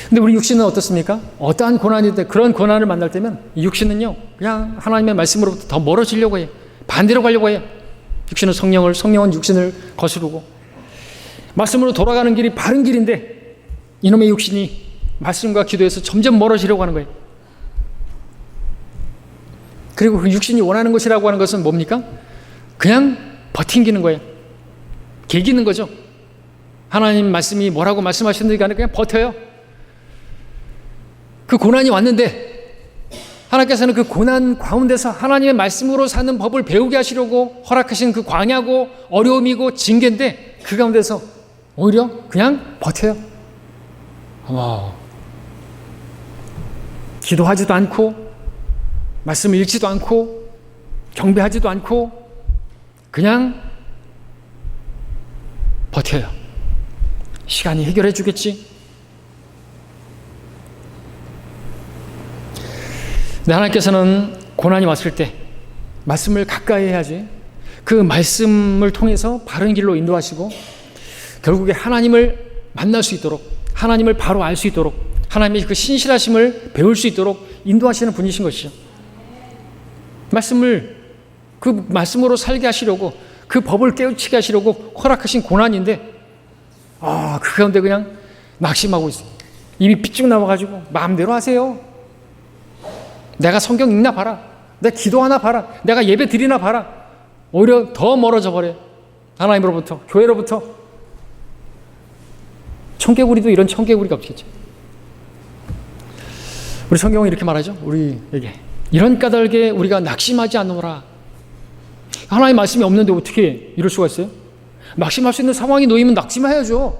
근데 우리 육신은 어떻습니까? 어떠한 고난이든 그런 고난을 만날 때면 이 육신은요, 그냥 하나님의 말씀으로부터 더 멀어지려고 해요. 반대로 가려고 해요. 육신은 성령은 육신을 거스르고, 말씀으로 돌아가는 길이 바른 길인데 이놈의 육신이 말씀과 기도에서 점점 멀어지려고 하는 거예요. 그리고 그 육신이 원하는 것이라고 하는 것은 뭡니까? 그냥 버팅기는 거예요. 개기는 거죠. 하나님 말씀이 뭐라고 말씀하셨는지 간에 그냥 버텨요. 그 고난이 왔는데 하나님께서는 그 고난 가운데서 하나님의 말씀으로 사는 법을 배우게 하시려고 허락하신 그 광야고 어려움이고 징계인데 그 가운데서 오히려 그냥 버텨요. 기도하지도 않고 말씀을 읽지도 않고 경배하지도 않고 그냥 버텨요. 시간이 해결해 주겠지. 근데 하나님께서는 고난이 왔을 때 말씀을 가까이 해야지, 그 말씀을 통해서 바른 길로 인도하시고 결국에 하나님을 만날 수 있도록, 하나님을 바로 알 수 있도록, 하나님의 그 신실하심을 배울 수 있도록 인도하시는 분이신 것이죠. 그 말씀으로 살게 하시려고, 그 법을 깨우치게 하시려고 허락하신 고난인데 그 가운데 그냥 낙심하고 있어요. 입이 삐쭉 나와가지고 마음대로 하세요. 내가 성경 읽나 봐라, 내가 기도하나 봐라, 내가 예배 드리나 봐라. 오히려 더 멀어져 버려요. 하나님으로부터, 교회로부터. 청개구리도 이런 청개구리가 없겠죠. 우리 성경은 이렇게 말하죠. 우리에게 이런 까닭에 우리가 낙심하지 않노라. 하나님의 말씀이 없는데 어떻게 이럴 수가 있어요? 낙심할 수 있는 상황이 놓이면 낙심해야죠.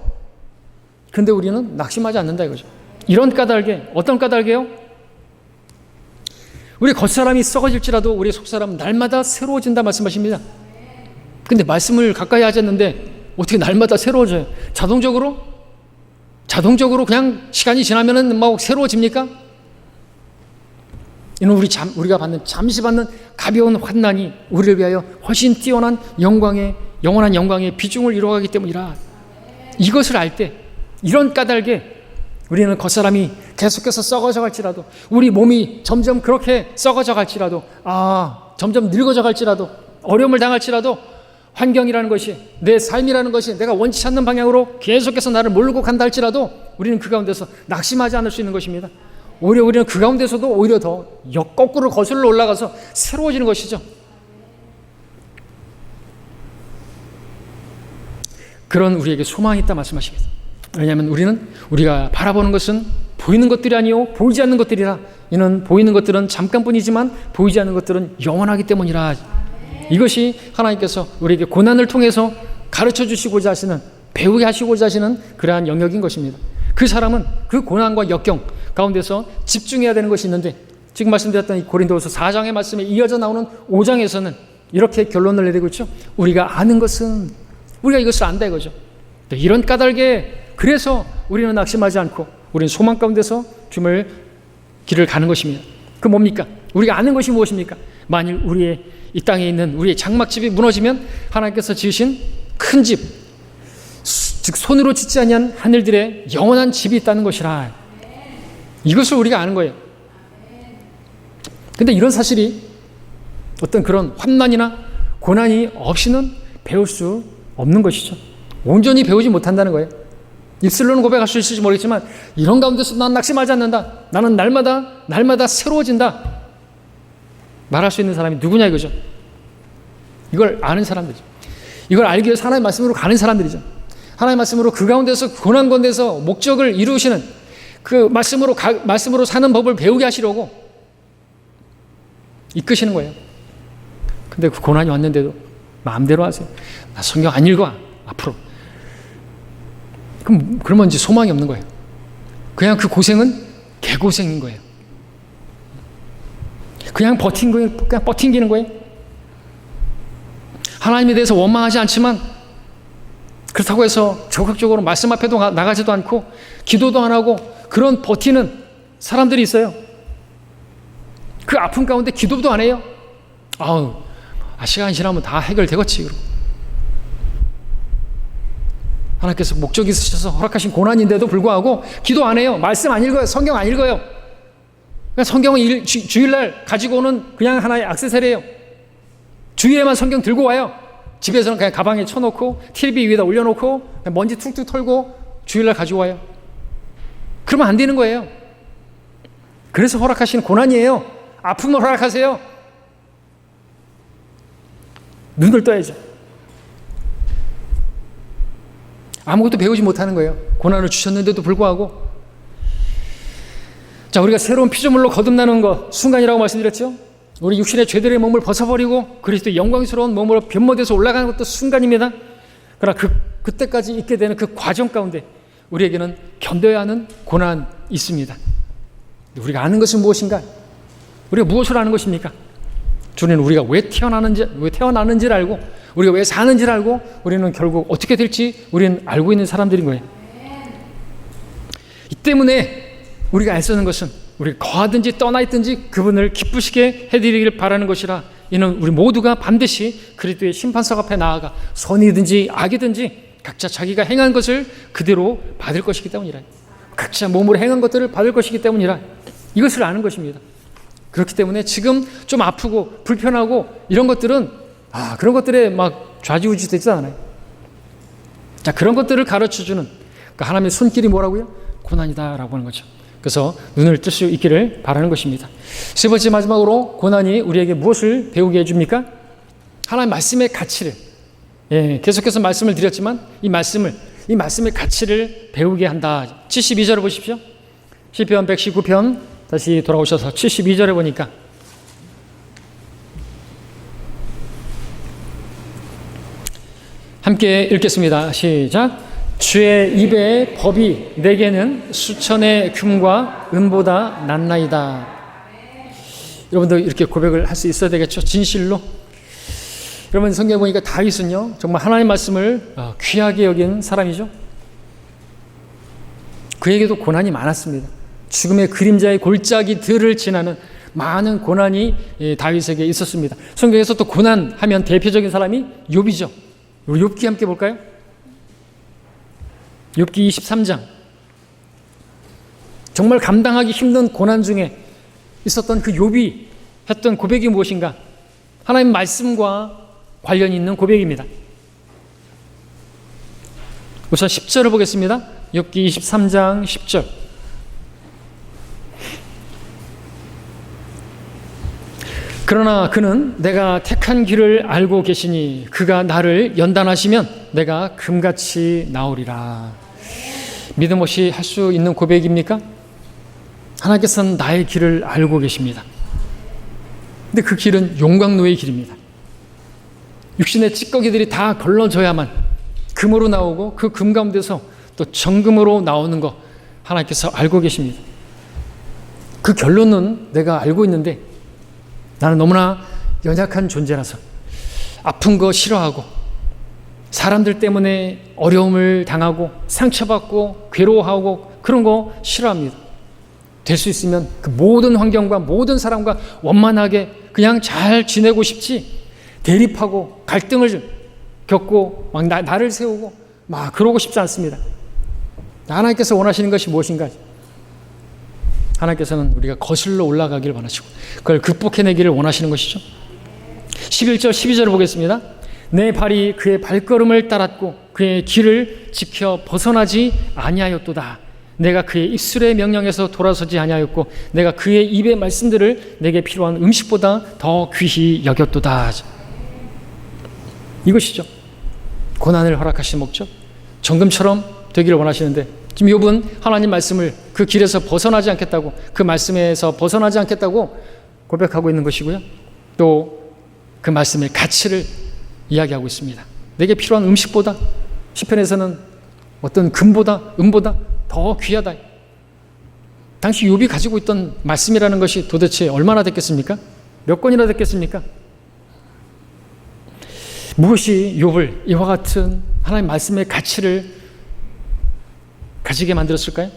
근데 우리는 낙심하지 않는다 이거죠. 이런 까닭에, 어떤 까닭이에요? 우리 겉사람이 썩어질지라도 우리 속사람은 날마다 새로워진다 말씀하십니다. 근데 말씀을 가까이 하지 않는데 어떻게 날마다 새로워져요? 자동적으로 그냥 시간이 지나면은 새로워집니까? 이는 우리가 잠시 받는 가벼운 환난이 우리를 위하여 훨씬 뛰어난 영원한 영광의 비중을 이루어가기 때문이라. 이것을 알 때, 이런 까닭에 우리는 겉사람이 계속해서 썩어져 갈지라도, 우리 몸이 점점 그렇게 썩어져 갈지라도, 점점 늙어져 갈지라도, 어려움을 당할지라도, 환경이라는 것이, 내 삶이라는 것이 내가 원치 않는 방향으로 계속해서 나를 몰고 간다 할지라도 우리는 그 가운데서 낙심하지 않을 수 있는 것입니다. 오히려 우리는 그 가운데서도 오히려 더 거꾸로 거슬러 올라가서 새로워지는 것이죠. 그런 우리에게 소망이 있다 말씀하십니다. 왜냐하면 우리가 바라보는 것은 보이는 것들이 아니요 보이지 않는 것들이라. 이는 보이는 것들은 잠깐뿐이지만 보이지 않는 것들은 영원하기 때문이라. 이것이 하나님께서 우리에게 고난을 통해서 가르쳐 주시고자 하시는, 배우게 하시고자 하시는 그러한 영역인 것입니다. 그 사람은 그 고난과 역경 가운데서 집중해야 되는 것이 있는데, 지금 말씀드렸던 이 고린도후서 4장의 말씀에 이어져 나오는 5장에서는 이렇게 결론을 내리고 있죠. 우리가 아는 것은 우리가 이것을 안다 이거죠. 이런 까닭에 그래서 우리는 낙심하지 않고 우리는 소망 가운데서 주님을 길을 가는 것입니다. 그 뭡니까? 우리가 아는 것이 무엇입니까? 만일 우리의 이 땅에 있는 우리의 장막집이 무너지면 하나님께서 지으신 큰 집, 즉 손으로 짓지 아니한 하늘들의 영원한 집이 있다는 것이라. 이것을 우리가 아는 거예요. 근데 이런 사실이 어떤 그런 환난이나 고난이 없이는 배울 수 없는 것이죠. 온전히 배우지 못한다는 거예요. 입술로는 고백할 수 있을지 모르겠지만 이런 가운데서 난 낙심하지 않는다, 나는 날마다 새로워진다 말할 수 있는 사람이 누구냐 이거죠. 이걸 아는 사람들이죠. 이걸 알기 위해서 하나님의 말씀으로 가는 사람들이죠. 하나님의 말씀으로 그 가운데서 고난 가운데서 목적을 이루시는 그 말씀으로 사는 법을 배우게 하시려고 이끄시는 거예요. 근데 그 고난이 왔는데도 마음대로 하세요. 나 성경 안 읽어 앞으로. 그러면 이제 소망이 없는 거예요. 그냥 그 고생은 개고생인 거예요. 그냥 버틴 거예요. 그냥 버팅기는 거예요. 하나님에 대해서 원망하지 않지만 그렇다고 해서 적극적으로 말씀 앞에도 나가지도 않고 기도도 안 하고 그런 버티는 사람들이 있어요. 그 아픔 가운데 기도도 안 해요. 시간 지나면 다 해결되겠지. 그러고. 하나님께서 목적이 있으셔서 허락하신 고난인데도 불구하고 기도 안 해요. 말씀 안 읽어요. 성경 안 읽어요. 그냥 성경은 주일날 가지고 오는 그냥 하나의 액세서리예요. 주일에만 성경 들고 와요. 집에서는 그냥 가방에 쳐놓고 TV 위에다 올려놓고 그냥 먼지 툭툭 털고 주일날 가지고 와요. 그러면 안 되는 거예요. 그래서 허락하시는 고난이에요. 아픔을 허락하세요. 눈을 떠야죠. 아무것도 배우지 못하는 거예요. 고난을 주셨는데도 불구하고. 자, 우리가 새로운 피조물로 거듭나는 것 순간이라고 말씀드렸죠. 우리 육신의 죄들의 몸을 벗어버리고 그리스도의 영광스러운 몸으로 변모돼서 올라가는 것도 순간입니다. 그러나 그때까지 있게 되는 그 과정 가운데 우리에게는 견뎌야 하는 고난이 있습니다. 우리가 아는 것은 무엇인가? 우리가 무엇을 아는 것입니까? 주는 우리가 왜 태어나는지를 알고 우리가 왜 사는지를 알고 우리는 결국 어떻게 될지 우리는 알고 있는 사람들인 거예요. 이 때문에 우리가 애쓰는 것은 우리가 거하든지 떠나 있든지 그분을 기쁘시게 해드리길 바라는 것이라. 이는 우리 모두가 반드시 그리스도의 심판석 앞에 나아가 선이든지 악이든지 각자 자기가 행한 것을 그대로 받을 것이기 때문이라. 각자 몸으로 행한 것들을 받을 것이기 때문이라. 이것을 아는 것입니다. 그렇기 때문에 지금 좀 아프고 불편하고 이런 것들은 그런 것들에 막 좌지우지 되지 않아요. 자, 그런 것들을 가르쳐주는 그러니까 하나님의 손길이 뭐라고요? 고난이다라고 하는 거죠. 그래서 눈을 뜰 수 있기를 바라는 것입니다. 세 번째 마지막으로 고난이 우리에게 무엇을 배우게 해줍니까? 하나님의 말씀의 가치를 계속해서 말씀을 드렸지만 이 말씀의 가치를 배우게 한다. 72절을 보십시오. 시편 119편 다시 돌아오셔서 72절에 보니까 함께 읽겠습니다. 시작. 주의 입의 법이 내게는 수천의 금과 은보다 낫나이다. 여러분도 이렇게 고백을 할 수 있어야 되겠죠. 진실로. 여러분 성경에 보니까 다윗은요 정말 하나님의 말씀을 귀하게 여긴 사람이죠. 그에게도 고난이 많았습니다. 죽음의 그림자의 골짜기들을 지나는 많은 고난이 다윗에게 있었습니다. 성경에서 또 고난하면 대표적인 사람이 욥이죠. 우리 욥기 함께 볼까요? 욥기 23장. 정말 감당하기 힘든 고난 중에 있었던 그 욥이 했던 고백이 무엇인가? 하나님 말씀과 관련이 있는 고백입니다. 우선 10절을 보겠습니다. 욥기 23장 10절. 그러나 그는 내가 택한 길을 알고 계시니 그가 나를 연단하시면 내가 금같이 나오리라. 믿음 없이 할 수 있는 고백입니까? 하나님께서는 나의 길을 알고 계십니다. 근데 그 길은 용광로의 길입니다. 육신의 찌꺼기들이 다 걸러져야만 금으로 나오고 그 금 가운데서 또 정금으로 나오는 거 하나님께서 알고 계십니다. 그 결론은 내가 알고 있는데 나는 너무나 연약한 존재라서 아픈 거 싫어하고 사람들 때문에 어려움을 당하고 상처받고 괴로워하고 그런 거 싫어합니다. 될 수 있으면 그 모든 환경과 모든 사람과 원만하게 그냥 잘 지내고 싶지 대립하고 갈등을 겪고 막 나를 세우고 막 그러고 싶지 않습니다. 하나님께서 원하시는 것이 무엇인가? 하나님께서는 우리가 거슬러 올라가기를 원하시고 그걸 극복해내기를 원하시는 것이죠. 11절 12절을 보겠습니다. 내 발이 그의 발걸음을 따랐고 그의 길을 지켜 벗어나지 아니하였도다. 내가 그의 입술의 명령에서 돌아서지 아니하였고 내가 그의 입의 말씀들을 내게 필요한 음식보다 더 귀히 여겼도다. 이것이죠. 고난을 허락하신 목적, 정금처럼 되기를 원하시는데 지금 욥은 하나님 말씀을 그 길에서 벗어나지 않겠다고, 그 말씀에서 벗어나지 않겠다고 고백하고 있는 것이고요. 또 그 말씀의 가치를 이야기하고 있습니다. 내게 필요한 음식보다, 시편에서는 어떤 금보다 은보다 더 귀하다. 당시 욥이 가지고 있던 말씀이라는 것이 도대체 얼마나 됐겠습니까? 몇 권이나 됐겠습니까? 무엇이 욥을 이와 같은 하나님 말씀의 가치를 가지게 만들었을까요?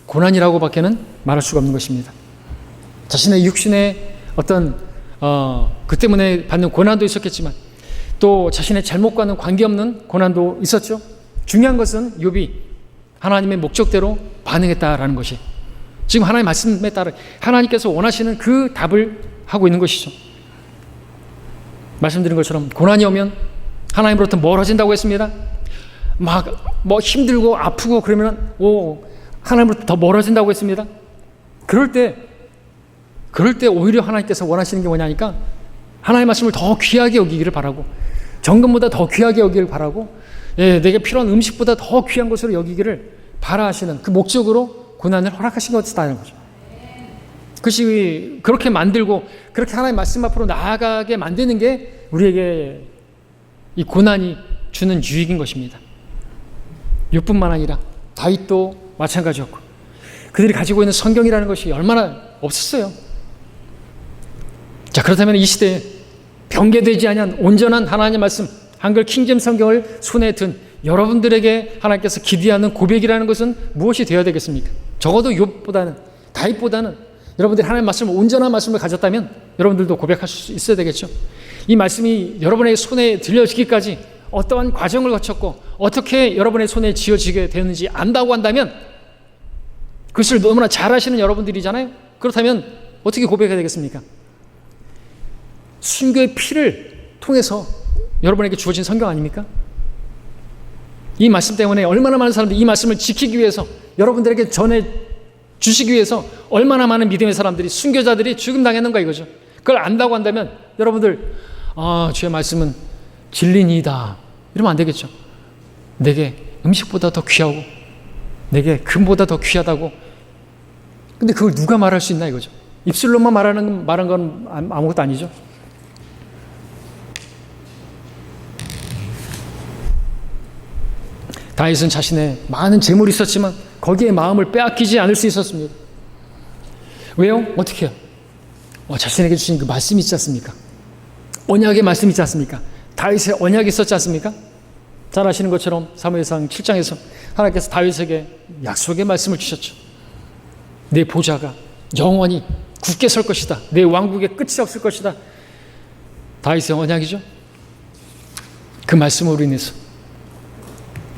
고난이라고 밖에는 말할 수가 없는 것입니다. 자신의 육신의 어떤 그 때문에 받는 고난도 있었겠지만 또 자신의 잘못과는 관계없는 고난도 있었죠. 중요한 것은 욥이 하나님의 목적대로 반응했다라는 것이, 지금 하나님의 말씀에 따라 하나님께서 원하시는 그 답을 하고 있는 것이죠. 말씀드린 것처럼 고난이 오면 하나님으로부터 멀어진다고 했습니다. 막 뭐 힘들고 아프고 그러면 하나님으로부터 더 멀어진다고 했습니다. 그럴 때 오히려 하나님께서 원하시는 게 뭐냐니까 하나님의 말씀을 더 귀하게 여기기를 바라고, 정금보다 더 귀하게 여기기를 바라고, 내게 필요한 음식보다 더 귀한 것으로 여기기를 바라시는 그 목적으로 고난을 허락하신 것이다는 거죠. 그것이 그렇게 만들고 그렇게 하나님의 말씀 앞으로 나아가게 만드는 게 우리에게 이 고난이 주는 유익인 것입니다. 욥뿐만 아니라 다윗도 마찬가지였고, 그들이 가지고 있는 성경이라는 것이 얼마나 없었어요. 자, 그렇다면 이 시대에 변개되지 아니한 온전한 하나님의 말씀, 한글 킹잼 성경을 손에 든 여러분들에게 하나님께서 기대하는 고백이라는 것은 무엇이 되어야 되겠습니까? 적어도 욥보다는, 다윗보다는 여러분들이 하나님의 말씀을, 온전한 말씀을 가졌다면 여러분들도 고백할 수 있어야 되겠죠. 이 말씀이 여러분의 손에 들려지기까지 어떠한 과정을 거쳤고 어떻게 여러분의 손에 쥐어지게 되었는지 안다고 한다면, 그것을 너무나 잘 아시는 여러분들이잖아요. 그렇다면 어떻게 고백해야 되겠습니까? 순교의 피를 통해서 여러분에게 주어진 성경 아닙니까? 이 말씀 때문에 얼마나 많은 사람들이 이 말씀을 지키기 위해서, 여러분들에게 전해 주시기 위해서 얼마나 많은 믿음의 사람들이, 순교자들이 죽음당했는가 이거죠. 그걸 안다고 한다면 여러분들, 주의 말씀은 진리니이다, 이러면 안 되겠죠. 내게 음식보다 더 귀하고 내게 금보다 더 귀하다고. 근데 그걸 누가 말할 수 있나 이거죠. 입술로만 말한 건 아무것도 아니죠. 다윗은 자신의 많은 재물이 있었지만 거기에 마음을 빼앗기지 않을 수 있었습니다. 왜요? 어떻게 해요? 자신에게 주신 그 말씀이 있지 않습니까? 언약의 말씀이 있지 않습니까? 다윗의 언약이 있었지 않습니까? 잘 아시는 것처럼 사무엘상 7장에서 하나님께서 다윗에게 약속의 말씀을 주셨죠. 내 보좌가 영원히 굳게 설 것이다. 내 왕국에 끝이 없을 것이다. 다윗의 언약이죠. 그 말씀으로 인해서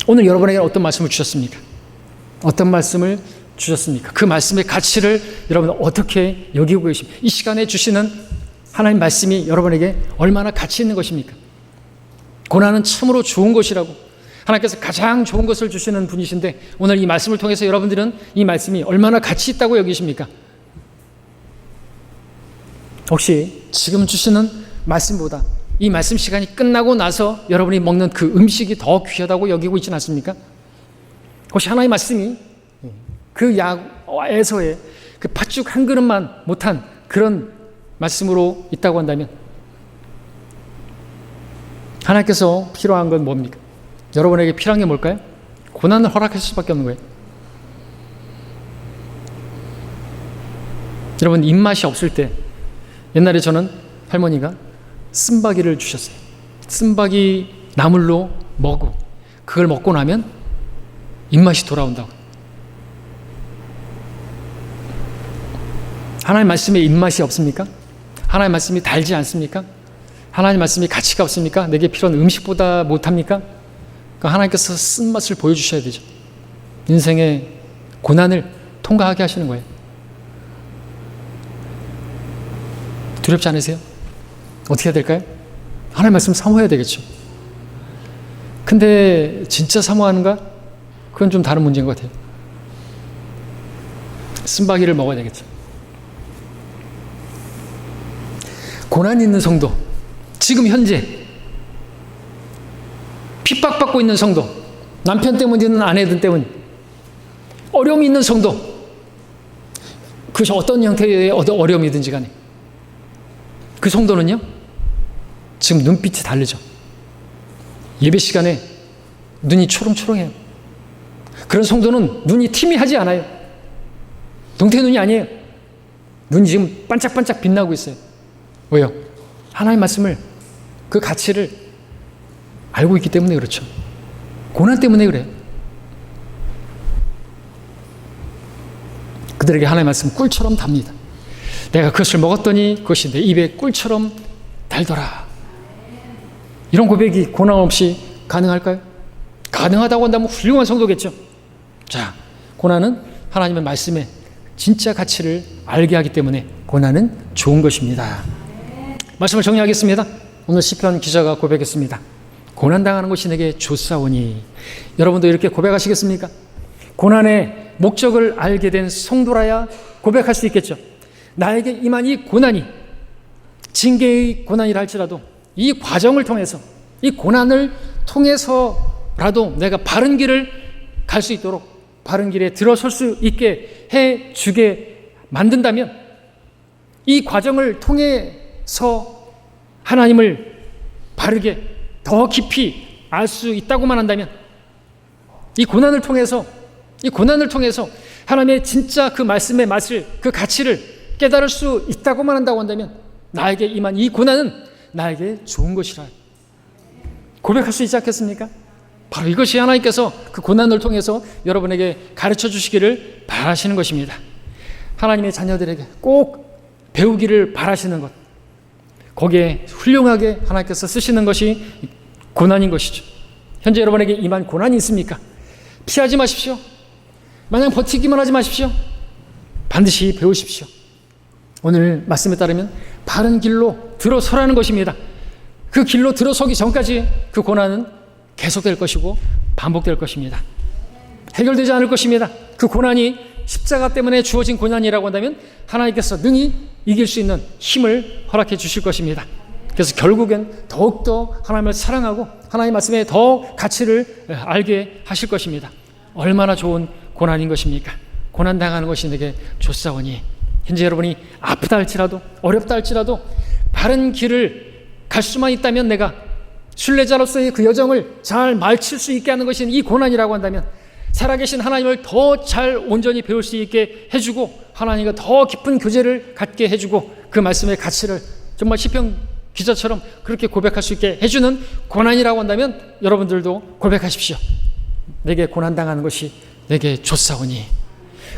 오늘 여러분에게 어떤 말씀을 주셨습니까? 어떤 말씀을 주셨습니까? 그 말씀의 가치를 여러분 어떻게 여기고 계십니까? 이 시간에 주시는 하나님 말씀이 여러분에게 얼마나 가치 있는 것입니까? 고난은 참으로 좋은 것이라고 하나님께서 가장 좋은 것을 주시는 분이신데, 오늘 이 말씀을 통해서 여러분들은 이 말씀이 얼마나 가치 있다고 여기십니까? 혹시 지금 주시는 말씀보다 이 말씀 시간이 끝나고 나서 여러분이 먹는 그 음식이 더 귀하다고 여기고 있지는 않습니까? 혹시 하나님의 말씀이 그 야에서의 그 팥죽 한 그릇만 못한 그런 말씀으로 있다고 한다면, 하나님께서 필요한 건 뭡니까? 여러분에게 필요한 게 뭘까요? 고난을 허락할 수밖에 없는 거예요. 여러분, 입맛이 없을 때, 옛날에 저는 할머니가 쓴바귀를 주셨어요. 쓴바귀 나물로 먹고 그걸 먹고 나면 입맛이 돌아온다고. 하나님 말씀에 입맛이 없습니까? 하나님 말씀이 달지 않습니까? 하나님 말씀이 가치가 없습니까? 내게 필요한 음식보다 못합니까? 그러니까 하나님께서 쓴맛을 보여주셔야 되죠. 인생의 고난을 통과하게 하시는 거예요. 두렵지 않으세요? 어떻게 해야 될까요? 하나님 말씀 사모해야 되겠죠. 근데 진짜 사모하는가? 그건 좀 다른 문제인 것 같아요. 쓴바귀를 먹어야 되겠죠. 고난 있는 성도, 지금 현재 핍박받고 있는 성도, 남편 때문이든 아내들 때문, 어려움이 있는 성도, 그것이 어떤 형태의 어려움이든지 간에 그 성도는요, 지금 눈빛이 다르죠. 예배 시간에 눈이 초롱초롱해요. 그런 성도는 눈이 희미하지 않아요. 동태 눈이 아니에요. 눈이 지금 반짝반짝 빛나고 있어요. 왜요? 하나님의 말씀을, 그 가치를 알고 있기 때문에 그렇죠. 고난 때문에 그래요. 그들에게 하나님의 말씀 꿀처럼 답니다. 내가 그것을 먹었더니 그것이 내 입에 꿀처럼 달더라. 이런 고백이 고난 없이 가능할까요? 가능하다고 한다면 훌륭한 성도겠죠. 자, 고난은 하나님의 말씀의 진짜 가치를 알게 하기 때문에 고난은 좋은 것입니다. 말씀을 정리하겠습니다. 오늘 시편 기자가 고백했습니다. 고난당하는 것이 내게 좋사오니. 여러분도 이렇게 고백하시겠습니까? 고난의 목적을 알게 된 성도라야 고백할 수 있겠죠. 나에게 임한 이 고난이 징계의 고난이라 할지라도 이 과정을 통해서, 이 고난을 통해서라도 내가 바른 길을 갈 수 있도록, 바른 길에 들어설 수 있게 해주게 만든다면, 이 과정을 통해서 하나님을 바르게 더 깊이 알 수 있다고만 한다면, 이 고난을 통해서 하나님의 진짜 그 말씀의 맛을, 그 가치를 깨달을 수 있다고만 한다면 나에게 임한 이 고난은 나에게 좋은 것이라 고백할 수 있지 않겠습니까? 바로 이것이 하나님께서 그 고난을 통해서 여러분에게 가르쳐 주시기를 바라시는 것입니다. 하나님의 자녀들에게 꼭 배우기를 바라시는 것, 거기에 훌륭하게 하나님께서 쓰시는 것이 고난인 것이죠. 현재 여러분에게 임한 고난이 있습니까? 피하지 마십시오. 마냥 버티기만 하지 마십시오. 반드시 배우십시오. 오늘 말씀에 따르면 바른 길로 들어서라는 것입니다. 그 길로 들어서기 전까지 그 고난은 계속될 것이고 반복될 것입니다. 해결되지 않을 것입니다. 그 고난이 십자가 때문에 주어진 고난이라고 한다면 하나님께서 능히 이길 수 있는 힘을 허락해 주실 것입니다. 그래서 결국엔 더욱더 하나님을 사랑하고 하나님의 말씀에 더 가치를 알게 하실 것입니다. 얼마나 좋은 고난인 것입니까? 고난당하는 것이 내게 좋사오니. 현재 여러분이 아프다 할지라도, 어렵다 할지라도 바른 길을 갈 수만 있다면, 내가 순례자로서의 그 여정을 잘 마칠 수 있게 하는 것이 이 고난이라고 한다면, 살아계신 하나님을 더 잘 온전히 배울 수 있게 해주고 하나님과 더 깊은 교제를 갖게 해주고 그 말씀의 가치를 정말 시편 기자처럼 그렇게 고백할 수 있게 해주는 고난이라고 한다면 여러분들도 고백하십시오. 내게 고난당하는 것이 내게 좋사오니.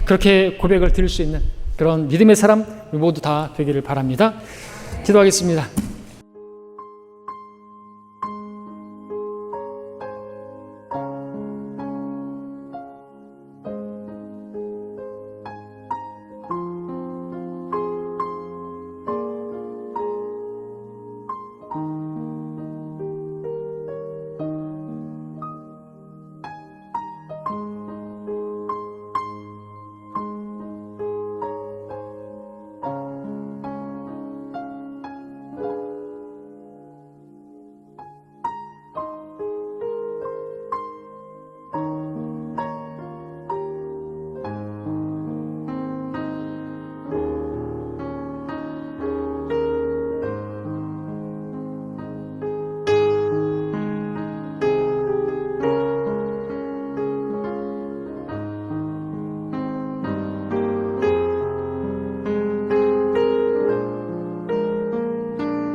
그렇게 고백을 드릴 수 있는 그런 믿음의 사람 모두 다 되기를 바랍니다. 기도하겠습니다.